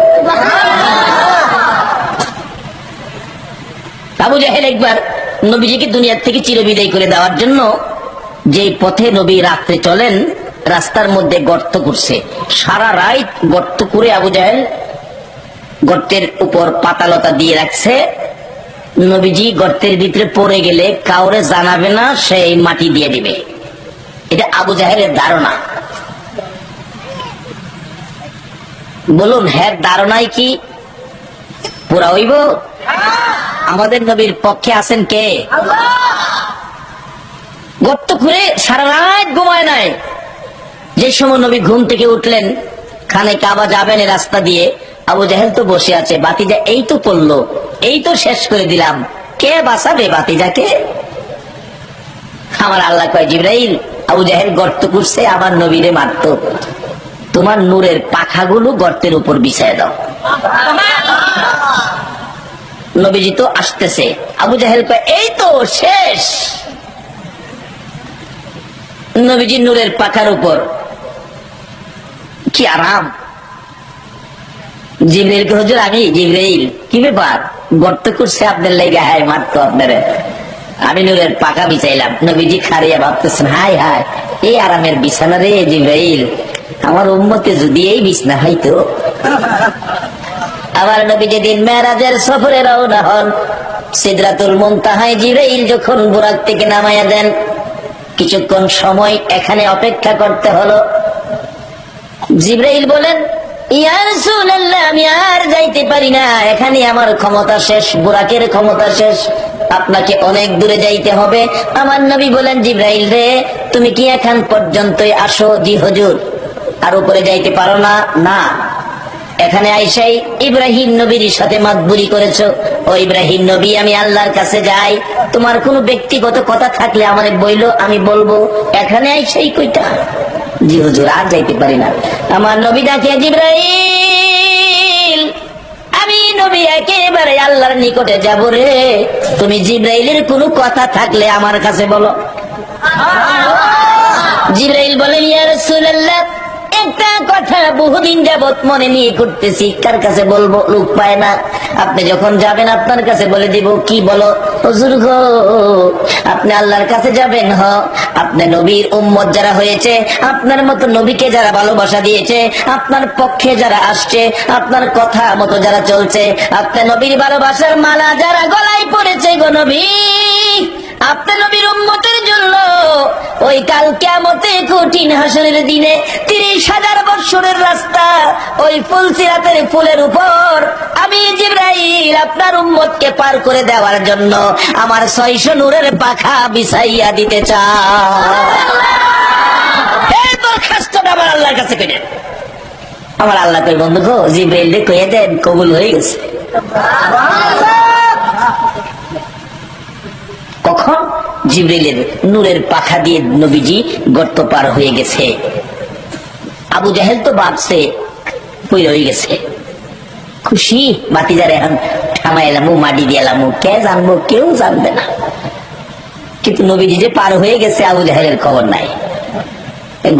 [SPEAKER 3] আবু জাহেল একবার নবীজিকে দুনিয়ার থেকে চিরবিদায় করে দেওয়ার জন্য যে পথে নবী রাত্রে চলেন, রাস্তার মধ্যে গর্ত করছে। সারা রাত গর্ত করে আবু জাহেল গর্তের উপর পাতালতা দিয়ে রাখছে। নবীজি গর্তের ভিতরে পড়ে গেলে কাউরে জানাবে না, সেই মাটি দিয়ে দিবে। এটা আবু জাহেলের ধারণা। বলুন, হ্যাঁ ধারণাই কি পুরা হইব? আমাদের নবীর পক্ষে আছেন কে? গর্ত করে সারা রাত ঘুমায় নাই। যে সময় নবী ঘুম থেকে উঠলেন, খানে কাবা যাবেন রাস্তা দিয়ে, আবু জাহেল তো বসে আছে। বাতিজা এই তো পড়লো, এই তো শেষ করে দিলাম, কে বাঁচাবে বাতিজাকে? আমার আল্লাহ কয়, জিবরাইল, আবু জাহেল গর্ত করছে, আমার নবীরে মারতো, তোমার নূরের পাখাগুলো গর্তের উপর বিছায় দাও। নবীজি তো আসতেছে। আবু জাহেল কয়, এই তো শেষ। নবীজি নূরের পাখার উপর, কি আরাম। জিবরাইল কে, হুজুর আমি জিবরাইল, কি ব্যাপার? গর্ত করছে আপনার লেগে, হায় মারতো আপনারে, আমি নূরের পাখা বিছাইলাম। নবীজি খারিয়া ভাবতেছেন, হাই হাই, এই আরামের বিছানা রে জিবরাইল, আমার উম্মতে যদি এই বিছানা হইতো। আবার নবী যেদিন মেরাজের সফরে রওনা হন, সিদরাতুল মুনতাহায় জিবরাইল যখন বুরাক থেকে নামাইয়া দেন, কিছুক্ষণ সময় এখানে অপেক্ষা করতে হলো। জিবরাইল বলেন, ইয়া রাসূলুল্লাহ, আমি আর যাইতে পারি না, এখানে আমার ক্ষমতা শেষ, বুরাকের ক্ষমতা শেষ, আপনাকে অনেক দূরে যাইতে হবে। আমার নবী বলেন, জিবরাইল রে, তুমি কি এখান পর্যন্তই আসো? জি হুজুর। আর উপরে যাইতে পারো না? না। এখানে আইসাই ইব্রাহিম নবীর সাথে মাতবুরি করেছো। ও ইব্রাহিম নবী, আমি আল্লাহর কাছে যাই, তোমার কোনো ব্যক্তিগত কথা থাকলে আমারে বইলো, আমি বলবো। এখানে আইসাই কইটা? জি হুজুর, আর যাইতে পারি না। আমার নবী ডাকে, জিবরাইল, আমি নবী একেবারে আল্লাহর নিকটে যাব রে, তুমি জিবরাইলের কোনো কথা থাকলে আমার কাছে বলো। জিবরাইল বলেন, ইয়া রাসূলুল্লাহ, একটা কথা বহুদিন যাবত মনে নিয়ে করতেছি, কার কাছে বলবো, লোক পায় না। আপনি যখন যাবেন আপনার কাছে বলে দিব। কি বলো? হুজুর গো, আপনি আল্লাহর কাছে যাবেন, আপনি নবীর উম্মত যারা হয়েছে, আপনার মতো নবীকে যারা ভালোবাসা দিয়েছে, আপনার পক্ষে যারা আসছে, আপনার কথা মতো যারা চলছে, আপনি নবীর ভালোবাসার মালা যারা গলায় পড়েছে গো নবী, আপনি নবীর উম্মতের জন্য ওই কাল কিয়ামতে কঠিন হাসরের দিনে 30,000 বছরের রাস্তা, ওই ফুলসিরাতের ফুলের উপর আমি জিবরাইল আপনার উম্মতকে পার করে দেওয়ার জন্য আমার 600 নূরের পাখা বিছাইয়া দিতে চাই। দরখাস্তটা আমার আল্লাহর কাছে কইলেন। আমার আল্লাহ কই, বন্ধু গো, জিবরাইল কইয়ে দেন কবুল হয়ে গেছে। কখন? জিবরাইলের নূরের পাখা দিয়ে নবীজি গর্ত পার হয়ে গেছে। আবু জাহেল তো বাঁচছে, হয়ে গেছে খুশি। বাতিজারে এখন থামাই এলাম, মাটি দিয়ে এলাম, কে জানবো? কেউ জানবে না। কিন্তু নবীজি যে পার হয়ে গেছে, আবু জাহেলের খবর নাই।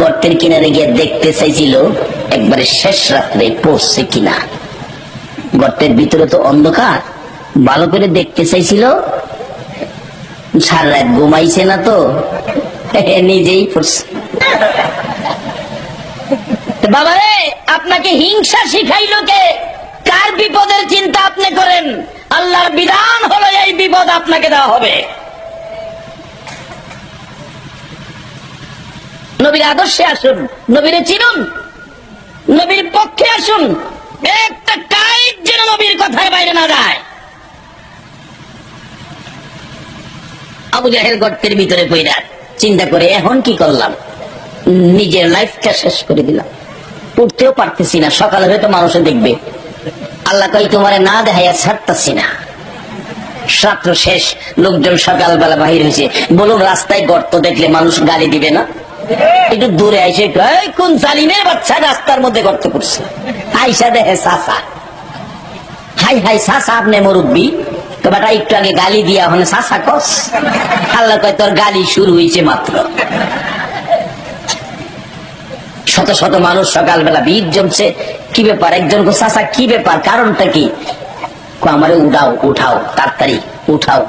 [SPEAKER 3] গর্তের কিনারে গিয়ে দেখতে চাইছিল একবারে শেষ রাত্রে পড়ছে কিনা। গর্তের ভিতরে তো অন্ধকার, ভালো করে দেখতে চাইছিল, সারা রাত ঘুমাইছে না তো, নিজেই পড়ছে। বাবারে, আপনাকে হিংসা শিখাইলো কে? কার বিপদের চিন্তা আপনি করেন? আল্লাহর বিধান হলো এই বিপদ আপনাকে দেওয়া হবে। নবীর আদর্শে আসুন, নবীরে চিনুন, নবীর পক্ষে আসুন। একটা কাইট যেন নবীর কথায় বাইরে না যায়। আবু জাহেল গর্তের ভিতরে পইরা চিন্তা করে, এখন কি করলাম? নিজের লাইফটা শেষ করে দিলাম, উঠতেও পারতেছি না, সকালে হয়তো মানুষে দেখবে। আল্লাহ কই, তোমারে না দেখাইয়া ছাড়তেছি না। রাত্র শেষ, লোকজন সকালবেলা বাহির হয়েছে। বলুন, রাস্তায় গর্ত দেখলে মানুষ গালি দিবে না? একটু দূরে আইসে, কোন জালিমের বাচ্চা রাস্তার মধ্যে গর্ত করছে। আইসা দেখে চাচা, হাই হাই চাচা, আপনি মুরব্বী, তো বেটা একটু আগে গালি দিয়া ওখানে চাচা কস। আল্লাহ কয়, তোর গালি শুরু হয়েছে মাত্র। শত শত মানুষ সকালবেলা ভিড় জমছে। কি ব্যাপার? একজন চাচা, কি ব্যাপার, কারণটা কি? আমারে উঠাও, উঠাও, তাড়াতাড়ি উঠাও।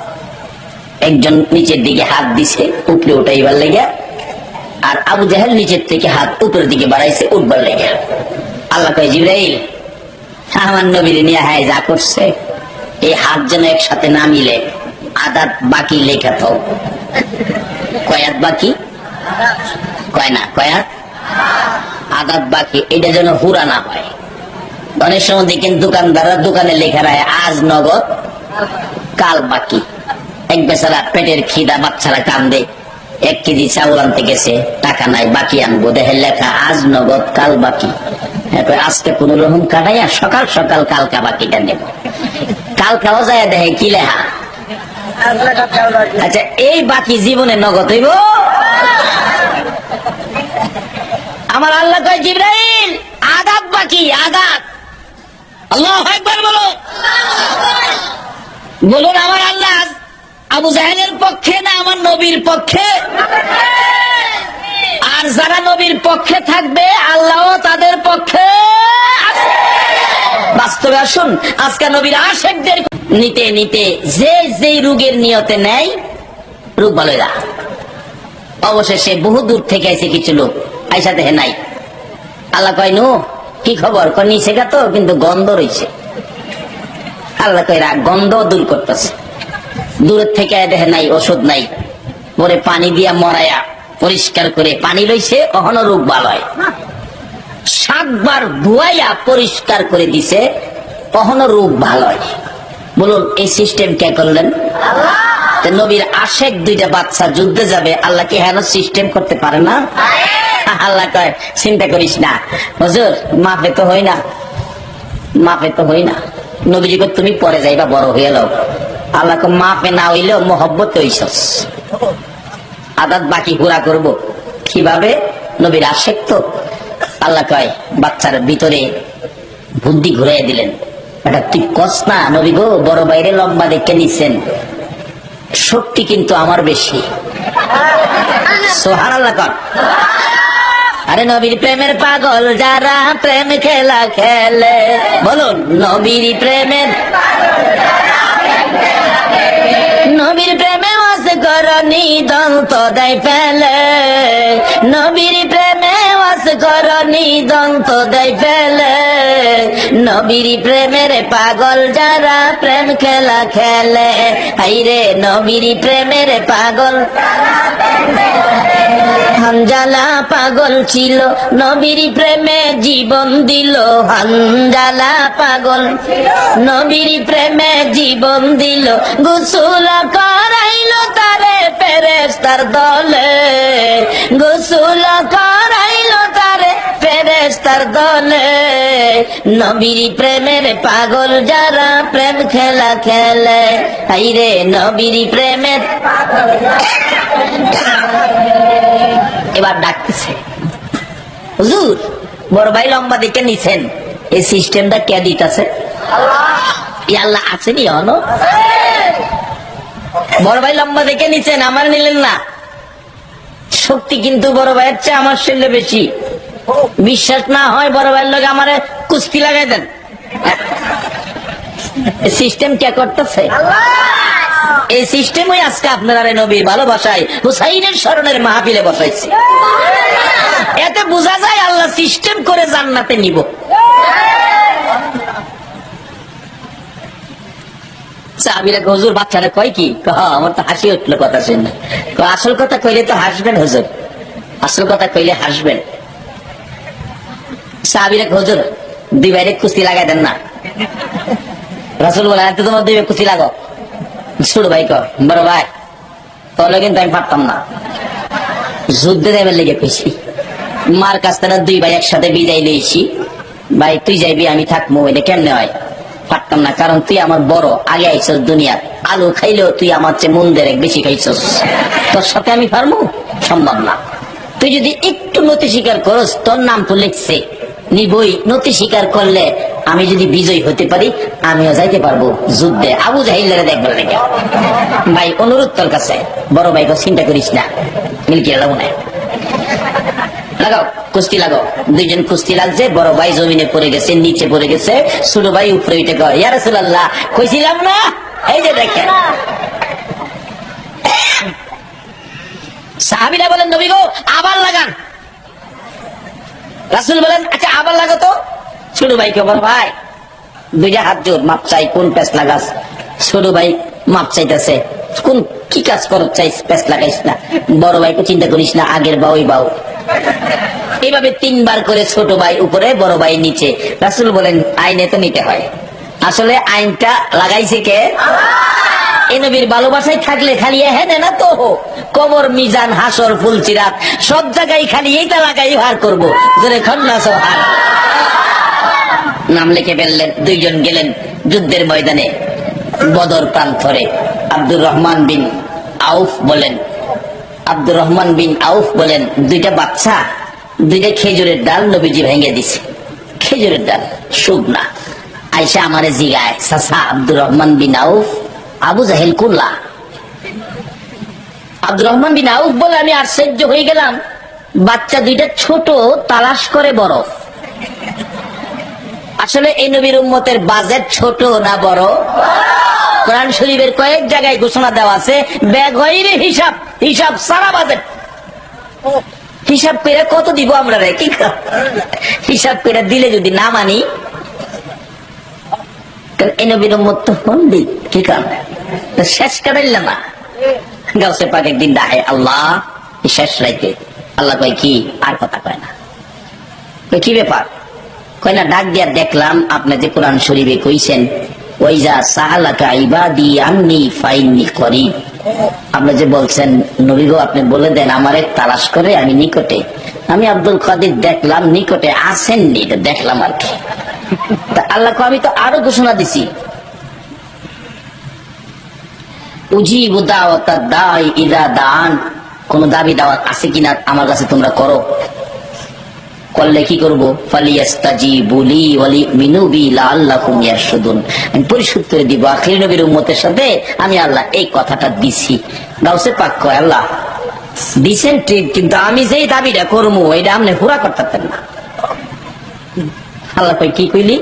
[SPEAKER 3] একজন নিচের দিকে হাত দিছে উপরে উঠাইবার লেগে, আর আবু জাহেল নিচের থেকে হাত উপরের দিকে বাড়াইছে উঠবার লেগে। আল্লাহ কয়, জিবরাইল, আমার নবীর নিয়ে হায় যা করছে, এই হাত যেন একসাথে না মিলে, আদাত বাকি লেখা তো। কয়াত বাকি? কয় না, কয়াত আদাত বাকি, এটা যেন হুরা না হয়। অনেক সময় দেখেন দোকানদাররা দোকানে লেখা রায় আজ নগদ কাল বাকি। এক বেচারা পেটের খিদা, বাচ্চারা কান্দে, 1 কেজি চাউল আনতে গেছে, টাকা নাই, বাকি আনবো, দেখে লেখা আজ নগদ কাল বাকি। আজকে কোন রকম কাটাইয়া সকাল সকাল কালকা বাকিটা নেব। কালকাও যায় দেখে কি লেখা। আচ্ছা, এই বাকি জীবনে নগদ হইব? আমার আল্লাহ কয়, জিবরাইল, আদাত বাকি, আদাত। আল্লাহু আকবার বলো। বলুন, আমার আল্লাহ আবু জাহেলের পক্ষে না আমার নবীর পক্ষে? আর যারা নবীর পক্ষে থাকবে, আল্লাহও তাদের পক্ষে। বাস্তবে আসুন, আজকে নবীর আশিকদের নিতে নিতে যে যে রোগের নিয়তে নেয়, রোগ ভালো না। অবশেষে বহু দূর থেকে এসে কিছু লোক আইসা দেখে নাই। আল্লাহ কয়, নু কি খবর? নিচে গা তো, কিন্তু গন্ধ রয়েছে। আল্লাহ কয়, গন্ধ দূর করতেছে। দূরের থেকে দেখে নাই, ওষুধ নাই, পরে পানি দিয়া মরাইয়া পরিষ্কার করে পানি লইছে, কখনো রোগ ভালো হয়। 7 বার ধুয়াইয়া পরিষ্কার করে দিছে, কখনো রোগ ভালো হয়। বলুন, এই সিস্টেম কে করলেন? নবীর আশেক 2টা বাচ্চা যুদ্ধে যাবে, আল্লাহ কি হেন সিস্টেম করতে পারে না? আল্লাহ কয়, চিন্তা করিস না হুজুর, মাফে তো হই না, মাফে তো হই না। নবীজি কয়, তুমি পরে যাইবা, বড় হয়ে যাও। আল্লাহ কয়, মাফে না হইলেও মহব্বত হইছস, আদাত বাকি পুরা করব। কিভাবে? নবীর আশেক তো। আল্লাহ কয়, বাচ্চার ভিতরে বুদ্ধি ঘুরাই দিলেন, এটা তুই কস না নবী গো, বড় বাইরে লম্বা দেখে নিছেন, শক্তি কিন্তু আমার বেশি। সুবহানাল্লাহ কর। আরে নবীর প্রেমের পাগল যারা প্রেম খেলা খেলে, বলুন নবীর প্রেমের, নবীর প্রেমে ওয়াজ করনি দন্ত দেয় ফেলে, নবীর প্রেমে ওয়াজ করনি দন্ত দেয় ফেলে, নবীর প্রেমের পাগল যারা প্রেম খেলা খেলে, হাইরে নবীর প্রেমের পাগল। হানজালা পাগল ছিল নবীর প্রেমে জীবন দিল, হানজালা পাগল নবীর প্রেমে জীবন দিল, গোসল করাইলো তারে ফেরেশতার দলে, গোসল করাইলো তারে ফেরেশতার দলে, নবীর প্রেমের পাগল যারা প্রেম খেলা খেলে, হাইরে নবীর প্রেমের। এবার ডাকতেছে, হুজুর বড় ভাই লম্বা দেখে নিছেন, এই সিস্টেমটা কে দিতেছে? আল্লাহ আসেনি হলো। বড় ভাই লম্বা দেখে নিছেন, আমার নিলেন না। শক্তি কিন্তু বড় ভাইয়ের চেয়ে আমার শরীরে বেশি। বিশ্বাস না হয় বড় ভাইয়ের লোক আমার কুস্তি লাগাই দেন। সিস্টেম কে করতেছে? এই সিস্টেমই আজকে আপনারা নবীর ভালোবাসায় হুসাইনের স্মরণের মাহফিলে বসাইছে। এতে বোঝা যায় আল্লাহ সিস্টেম করে জান্নাতে নিব। সাহাবীরা হুজুর বাচ্চারা কয় কি? আমার তো হাসি উঠলো কথা শুনে। আসল কথা কইলে তো হাসবেন হুজুর, আসল কথা কইলে হাসবেন। সাহাবীরা হুজুর দুই বাইরে কুস্তি লাগাই দেন না। রাসূল বলে তোমার দুই কুস্তি লাগো। ছোট ভাই কর, বড় ভাই তাহলে কিন্তু আমি পারতাম না, যুদ্ধে দেবের লেগে পেয়েছি। মার কাছ থেকে দুই ভাই একসাথে বিদায় নিয়েছি, ভাই তুই যাইবি আমি থাকবো, এটা কেমনে হয়? পারতাম না, কারণ তুই আমার বড়, আগে আইসস দুনিয়ার, আলু খাইলেও তুই আমার চেয়ে মন দেরেক বেশি খাইছস, তোর সাথে আমি পারবো? সম্ভব না। তুই যদি একটু নতি স্বীকার করস, তোর নাম তো লিখছে নিবই, নতি স্বীকার করলে আমি যদি বিজয় হতে পারি আমিও যাইতে পারবো যুদ্ধে, আবু জাহিলের দেখবার লেগে। ভাই অনুরোধ তোর কাছে, বড় ভাই চিন্তা করিস না, মিলকিয়া লাগাও না, লাগাও কুস্তি লাগাও। দুইজন কুস্তি লাগছে, বড় ভাই জমিনে পড়ে গেছে, নিচে পড়ে গেছে, ছোট ভাই উপরে উঠে কয় ইয়া রাসূলুল্লাহ কইছিলাম না, এই যে দেখেন। সাহাবীরা বলেন নবী গো আবার লাগান। রাসূল বলেন আচ্ছা আবার লাগো তো। ছোট ভাইকে বড় ভাই দুইটা হাত জোর, মাপ চাই, কোন প্যাচ লাগাস? ছোট ভাই মাপ চাইতেছে, কোন কি কাজ করত চাই, প্যাচ লাগাইস না। বড় ভাইকে চিন্তা করিস না, আগের বাউই বাউ। এইভাবে তিনবার করে ছোট ভাই উপরে, বড় ভাই নিচে। রাসূল বলেন আইনে তো নিতে হয়, আসলে আইনটা লাগাইছে কে? এই নবীর ভালোবাসায় থাকলে খালি হ্যাঁ না তো কবর, মিজান, হাসর, ফুলচিরাত সব জায়গায় খালি এইটা লাগাই হার করবো। নাম লিখে ফেললেন, দুইজন গেলেন যুদ্ধের ময়দানে, বদর প্রান্তরে। আব্দুর রহমান বিন আউফ বলেন, আব্দুর রহমান বিন আউফ বলেন দুইটা বাচ্চা, দুইটা খেজুরের ডাল নবীজি ভেঙে দিছে, খেজুরের ডাল শুকনা। আইসা আমারে জিগায় চাচা আব্দুর রহমান বিন আউফ, আবু জাহেল কুল্লা। আব্দুর রহমান বিন আউফ বলে আমি আশ্চর্য হয়ে গেলাম, বাচ্চা দুইটা ছোট, তালাশ করে বড়। আসলে এই নবীর উম্মতের বাজেট ছোট না বড়? কোরআন শরীফের কয়েক জায়গায় ঘোষণা দেওয়া আছে বেগৈরে হিসাব, হিসাব সারা বাজেট। হিসাব করে কত দিব আমরা রে? কি হিসাব করে দিলে যদি না মানি, এই নবীর উম্মত তো হন্দি কি কারণে শেষ কাটাইলাম না। গাউসে পাক একদিন ডাহে আল্লাহ, শেষ রাইতে আল্লাহ কয় কি? আর কথা কয় না। কি ব্যাপার? কয় না ডাক দিয়া দেখলাম আপনি যে কোরআন শরীফে কইছেন ওয়াইজা সাআলাকা ইবাদি আন্নী ফাইন্নী করিব, আপনি যে বলছেন নবী গো আপনি বলে দেন আমারে তালাশ করে আমি নিকটে। আমি আব্দুল কাদের দেখলাম নিকটে আসেননি, এটা দেখলাম আর কি। আল্লাহ আমি তো আরো ঘোষণা দিছি উজিবু দাওয়াতাদ দাঈ ইযা দাআন, কোন দাবি দাওয়াত আছে কিনা আমার কাছে তোমরা করো। করলে কি করবো? ফালিয়াস্তাজিবু লি ওয়া লিউমিনু বি লাআল্লাহুম ইয়ারশুদুন। আমি পরিশোধ করে দিব আখির নবীর উম্মতের সাথে আমি আল্লাহ এই কথাটা দিছি। গাউসে পাক কয় আল্লাহ দিছেন ঠিক, কিন্তু আমি যেই দাবিটা করবো এটা আপনি পুরা করতেন না। আল্লাহ কয় কি কইলি?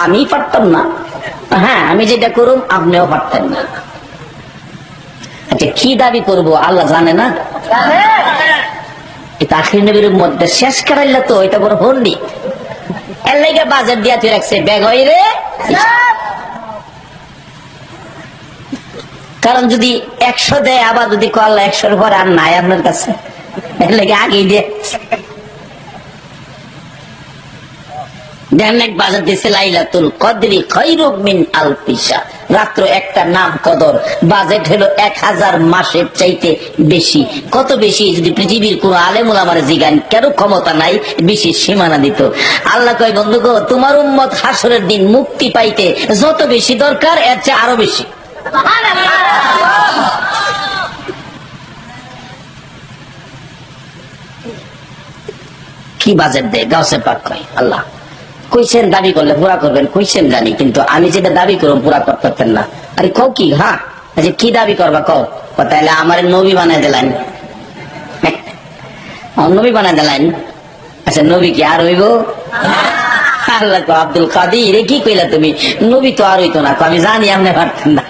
[SPEAKER 3] আমি পারতাম না? হ্যাঁ, আমি যেটা করুম আপনিও পারতেন না। আচ্ছা কি দাবি করব আল্লাহ জানে না? এটা আখির নবীর মধ্যে শেষ করাইলে তো এটা বড় হন্ডি। এর লাগে বাজার দিয়া তুই রাখছে ব্যাগ হই রে। কারণ যদি 100 দেয় আবার যদি কল 100-র পর আর নাই আপনার কাছে, এর লাগে আগেই দিয়ে বাজার দিছে লাইলাতুল কদরি খায়রুম মিন আলফি শাহর। রাত্র একটা নাম কদর, বাজেট হলো 1000 মাসের চাইতে বেশি। কত বেশি? যদি পৃথিবীর কোন আলেম ওলামার জিগান কেন ক্ষমতা নাই বেশি সীমানা দিত। আল্লাহ কয় বন্ধু গো, তোমার উম্মত হাসরের দিন মুক্তি পাইতে যত বেশি দরকার এর চেয়ে আরো বেশি। কি বাজেট দেয়? গাউসে পাক কয় আল্লাহ কইছেন দাবি করলে পুরা করবেন, কইছেন জানি, কিন্তু আমি যেটা দাবি করব পুরা করতে পারতেন না। আরে কও কি? হ্যাঁ আচ্ছা কি দাবি করবা কও? তাহলে আমার নবী বানাই দিলেন, নবী বানাই দিলেন। আচ্ছা নবী কি আর হইব? আল্লাহ কো আব্দুল কাদির কি কইলা তুমি? নবী তো আর হইতো না। আমি জানি আপনি পারতেন না।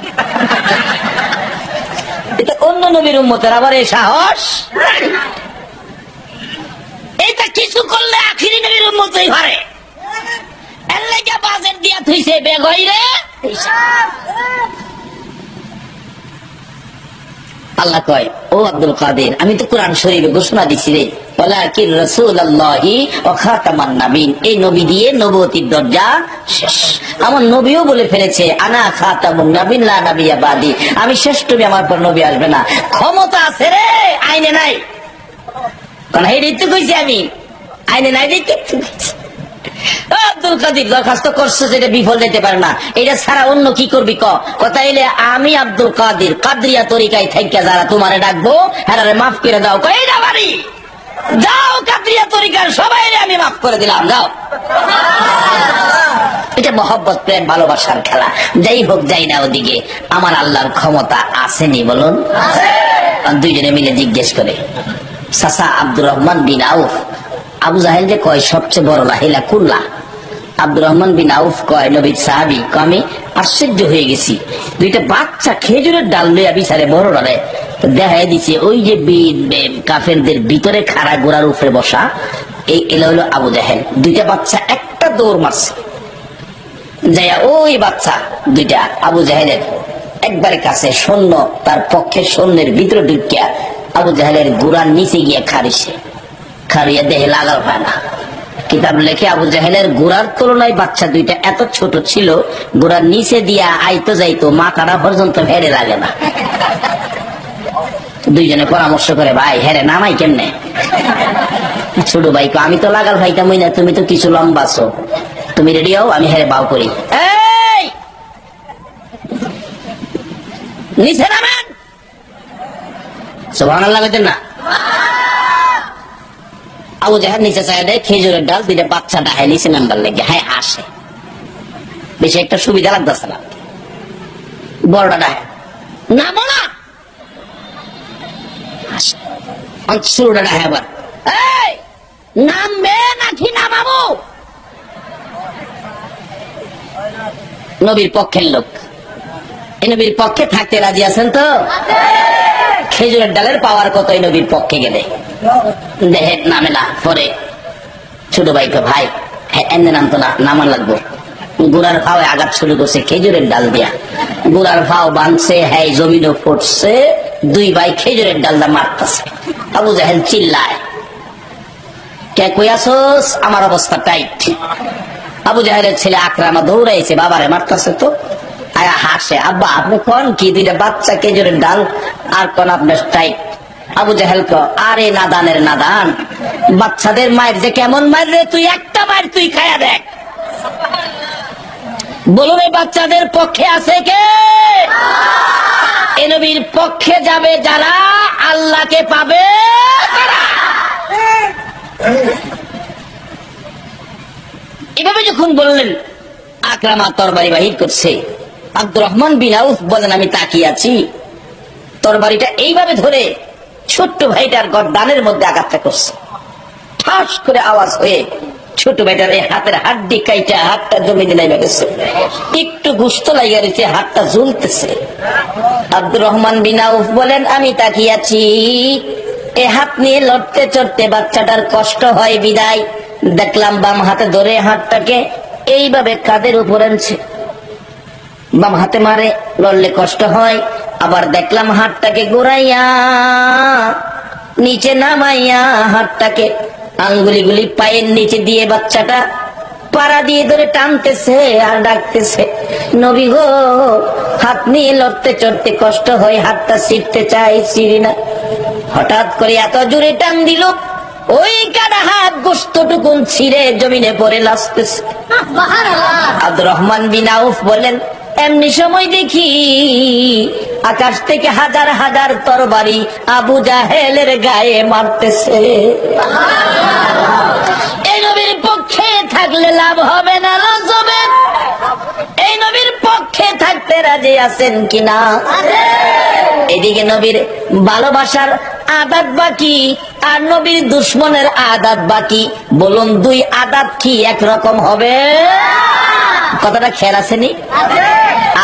[SPEAKER 3] এটা অন্য নবীর উম্মতের আবার এই সাহস। এটা কিছু করলে আখিরি নবীর উম্মতই পারে। বাজেট দিয়া থইছে বেগ হইরে। আল্লাহ কয় ও আব্দুল কাদের, আমি তো কোরআন শরীফে ঘোষণা দিছি রে, ওয়ালাকিন রাসূলুল্লাহি ওয়া খাতামান নাবিয়্যিন, এই নবী দিয়ে নবুয়তির দরজা শেষ। আমার নবীও বলে ফেলেছে আনা খাতামুন নাবিয়্যিন লা নাবিয়্যা বাদি, আমি শেষ নবী, আমার পর নবী আসবে না। ক্ষমতা আছে রে, আইনে নাই। কারণ এইটাই তো কইছি আমি, আইনে নাই দেখতে। আব্দুল কাদির দরখাস্ত করছো যেটা বিফল যেতে পারে না, এটা ছাড়া অন্য কি করবি ক? কথা এলে আমি আব্দুল কাদির কাদরিয়া তরিকায় থাইকা যারা তোমারে ডাকবো হ্যাঁ মাফ করে দাও। এইটা বাড়ি যাও কাদরিয়া তরিকার সবাই আমি মাফ করে দিলাম, যাও। এটা মহব্বত প্রেম ভালোবাসার খেলা। যাই হোক যাই না ওদিকে, আমার আল্লাহর ক্ষমতা আসেনি বলুন? দুইজনে মিলে জিজ্ঞেস করে চাচা আব্দুর রহমান বিন আউফ, আবু জাহেল যে কয় সবচেয়ে বড় লাহিলা কুল্লা। আব্দুর রহমান বিন আউফ কয় নবীর সাহাবী, আমি আশ্চর্য হয়ে গেছি, দুইটা বাচ্চা খেজুরের ডাল লইয়া বিচারে বড় ডালে দেখাই দিছে ওই যে কাফেরদের ভিতরে খাড়া গোড়ার উপরে বসা, এই এলো হলো আবু জাহেল। দুইটা বাচ্চা একটা দৌড় মারছে, যাইয়া ওই বাচ্চা দুইটা আবু জাহেলের একবারে কাছে সৈন্য, তার পক্ষে সৈন্যের ভিতরে ঢুকিয়া আবু জাহেলের গোড়ার নিচে গিয়া খারিছে। খারিয়া দেহে লাগাল পায় না। কিতাব লেখে আবু জাহেলের গোড়ার তুলনায় বাচ্চা দুইটা এত ছোট ছিল, গোড়ার নিচে দিয়া আইতো যাইতো, মাথাটা পর্যন্ত হেরে লাগে না। দুইজনে পরামর্শ করে ভাই হেরে নামাই কেমনে? ছোট ভাই আমি তো লাগাল ভাইতামই না, তুমি তো কিছু লম্বাছো, তুমি রেডি হও, আমি হেরে বাউ করি। এই নিচে নামেন, সুবহানাল্লাহ বলেন না? আবু জাহেল নিচে চাই দেয়, খেজুরের ডাল দুইটা বাচ্চা ডাহে নিচে নাম্বার লেগে হ্যাঁ আসে, বেশি একটা সুবিধা লাগতেছে না। বড়টা ডাহে নামো না, শুরুটা ডাহে আবার নামবে নাকি নামাবো? নবীর পক্ষের লোক, এই নবীর পক্ষে থাকতে রাজি আছেন তো? খেজুরের ডালের পাওয়ার কত এই নবীর পক্ষে গেলে? দেহে নামে না। পরে ছোট ভাইকে ভাই হ্যাঁ এনে নামতো না, নামান লাগবো। গুড়ার ফাও আঘাত শুরু করছে খেজুরের ডাল দিয়া, গুড়ার ফাও বাঁধছে, হ্যাঁ জমিনও ফুটছে, দুই ভাই খেজুরের ডালটা মারতেছে। আবু জাহেল চিল্লায়, কে কই আসোস? আমার অবস্থা টাইট। আবু জাহেলের ছেলে আকরামা দৌড়াইছে, বাবারে মারতেছে তো। আয়া হাসে, আব্বা আপনি কোন কি? দুইটা বাচ্চা খেজুরের ডাল আর কোন আপনার টাইট? আবু জাহেল কো আরে নাদানের নাদান, বাচ্চাদের মায়ের যে কেমন মায়ের রে, তুই একটা মায়ের তুই খায়া দেখ। বলুন এই বাচ্চাদের পক্ষে আছে কে? এ নবীর পক্ষে যাবে যারা আল্লাহকে পাবে তারা। এভাবে যখন বললেন, আকরামা তরবারি বাহির করছে। আব্দুর রহমান বিন আউফ বলেন, আমি তাকিয়ে আছি, তরবারিটা এইভাবে ধরে ছোট্ট ভাইটার গর্দানের মধ্যে আঘাতটা করছে। ঠাস করে আওয়াজ হয়ে ছোট ভাইটার এই হাতের হাড্ডি কাইটা হাতটা জমিনে নেমে গেছে, একটু গুস্ত লাগিয়ে রয়েছে, হাতটা ঝুলতেছে। আব্দুর রহমান বিন আউফ বলেন, আমি তাকিয়ে আছি, এ হাত নিয়ে লড়তে চড়তে বাচ্চাটার কষ্ট হয় বিদায় দেখলাম বাম হাতে ধরে হাতটাকে এইভাবে কাঁধের উপর আনছে, বাম হাতে মারে, লড়লে কষ্ট হয়। আবার দেখলাম হাতটাকে ঘুরাইয়া নিচে নামাইয়া হাতটাকে আঙ্গুলিগুলি পায়ের নিচে দিয়ে বাচ্চাটা পাড়া দিয়ে ধরে টানতেছে আর ডাকতেছে, নবী গো, হাত নিয়ে লড়তে চড়তে কষ্ট হয়, হাতটা ছিঁড়তে চাই, ছিঁড়ি না। হঠাৎ করে এত জোরে টান দিল, ওই কাটা হাত গোস্তটুকুন ছিঁড়ে জমিনে পড়ে লাসতেছে। আব্দুর রহমান বিন আউফ বলেন, এমনি সময় দেখি আকাশ থেকে হাজার হাজার তরবারি আবু জাহেলের গায়ে মারতেছে। এই নবীর পক্ষে থাকলে লাভ হবে না লস হবে? এই নবীর পক্ষে থাকতে রাজি আছেন কিনা? এদিকে নবীর ভালোবাসার আদাত বাকি আর নবীর দুশ্মনের আদাত বাকি। বলুন, দুই আদাত কি একরকম হবে? কথাটা খেয়াল আসেনি?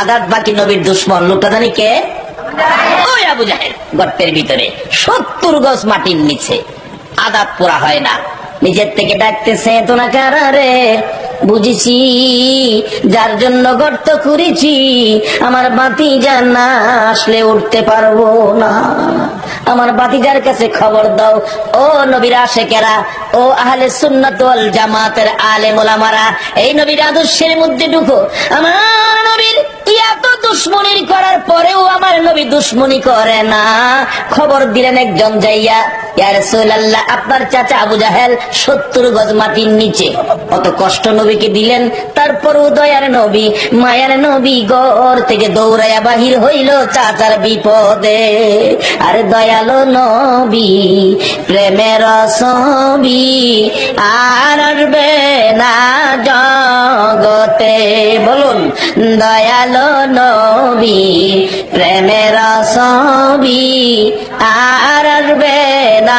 [SPEAKER 3] আদাত বাকি নবীর দুশ্মন লোকটা জানি কে? ওই আবু জাহেল। গর্তের ভিতরে 70 গজ মাটির নিচে, আদাত পুরা হয় না, নিজের থেকে ডাকতেছে, তো না কারারে, বুঝেছি যার জন্য গর্ত করেছি আমার ভাতিজা না আসলে উঠতে পারবো না, আমার ভাতিজার কাছে খবর দাও। ও নবীর আশেকেরা, ও আহলে সুন্নাত ওয়াল জামাতের আলেম ওলামারা, এই নবীর আদর্শের মধ্যে ঢুকো। আমার নবীর এত দুশ্মনী করার পরেও আমার নবী দুশ্মনী করে না। খবর দিলেন একজন যাইয়া, ইয়া রাসূলুল্লাহ, আপনার চাচা আবু জাহেল 70 গজ মাটির নিচে। কত কষ্ট নবীকে দিলেন, তারপরও দয়ার নবী, মায়ার নবী ঘর থেকে দৌড়াইয়া বাহির হইল চাচার বিপদে। আরে দয়ালো নবী, প্রেমের ছবি আর আসবে না জগতে। বলুন, দয়ালো নবী, প্রেমের ছবি আর আসবে না।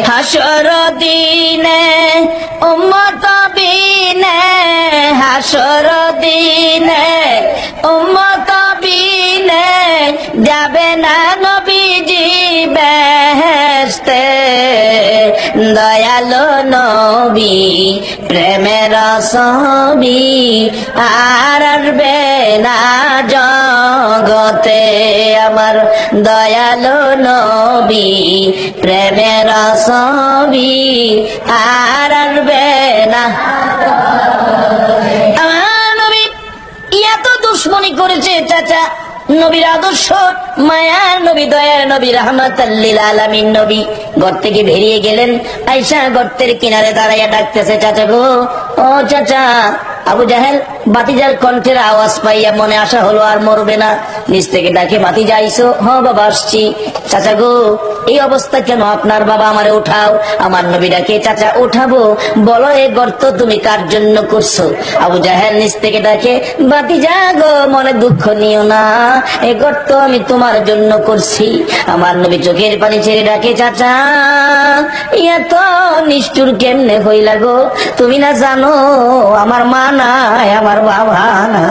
[SPEAKER 3] হাসর দিনে উম্মত বিনে, হাসর দিনে উম্মত বিনে যাবে না নবীজি বেহেশতে। দয়ালো নবী, প্রেমের ছবি আর আসবে না জগতে। আমার দয়ালো নবী, প্রেমের ছবি আর আসবে না। আমার নবী এত দুশ্মনী করেছে চাচা, নবীর আদর্শ, মায়ার নবী, দয়ার নবী, রাহমাতাল লিল আলামিন নবী ঘর থেকে বেরিয়ে গেলেন। আয়েশা গর্তের কিনারে দাঁড়াইয়া ডাকতেছে, চাচা গো, ও চাচা। আবু জাহেল বাতিজার কণ্ঠের আওয়াজ পাইয়া মনে আশা হলো আর মরবে না, নিচ থেকে ডাকে, বাতিজা আইসো? হ বাবা আসছি। চাচা গো, এই অবস্থা কেন আপনার? বাবা আমারে উঠাও। আমার নবী ডাকে, চাচা উঠাবো, বলো এ গর্ত তুমি কার জন্য করছো? আবু জাহেল নিচ থেকে ডাকে, বাতিজা গো, মনে দুঃখ নিও না, এ গর্ত আমি তোমার জন্য করছি। আমার নবী চোখের পানি ছেড়ে ডাকে, চাচা এত নিষ্ঠুর কেমনে হইলা গো? তুমি না জানো আমার মা নাই, আমার বাবা না।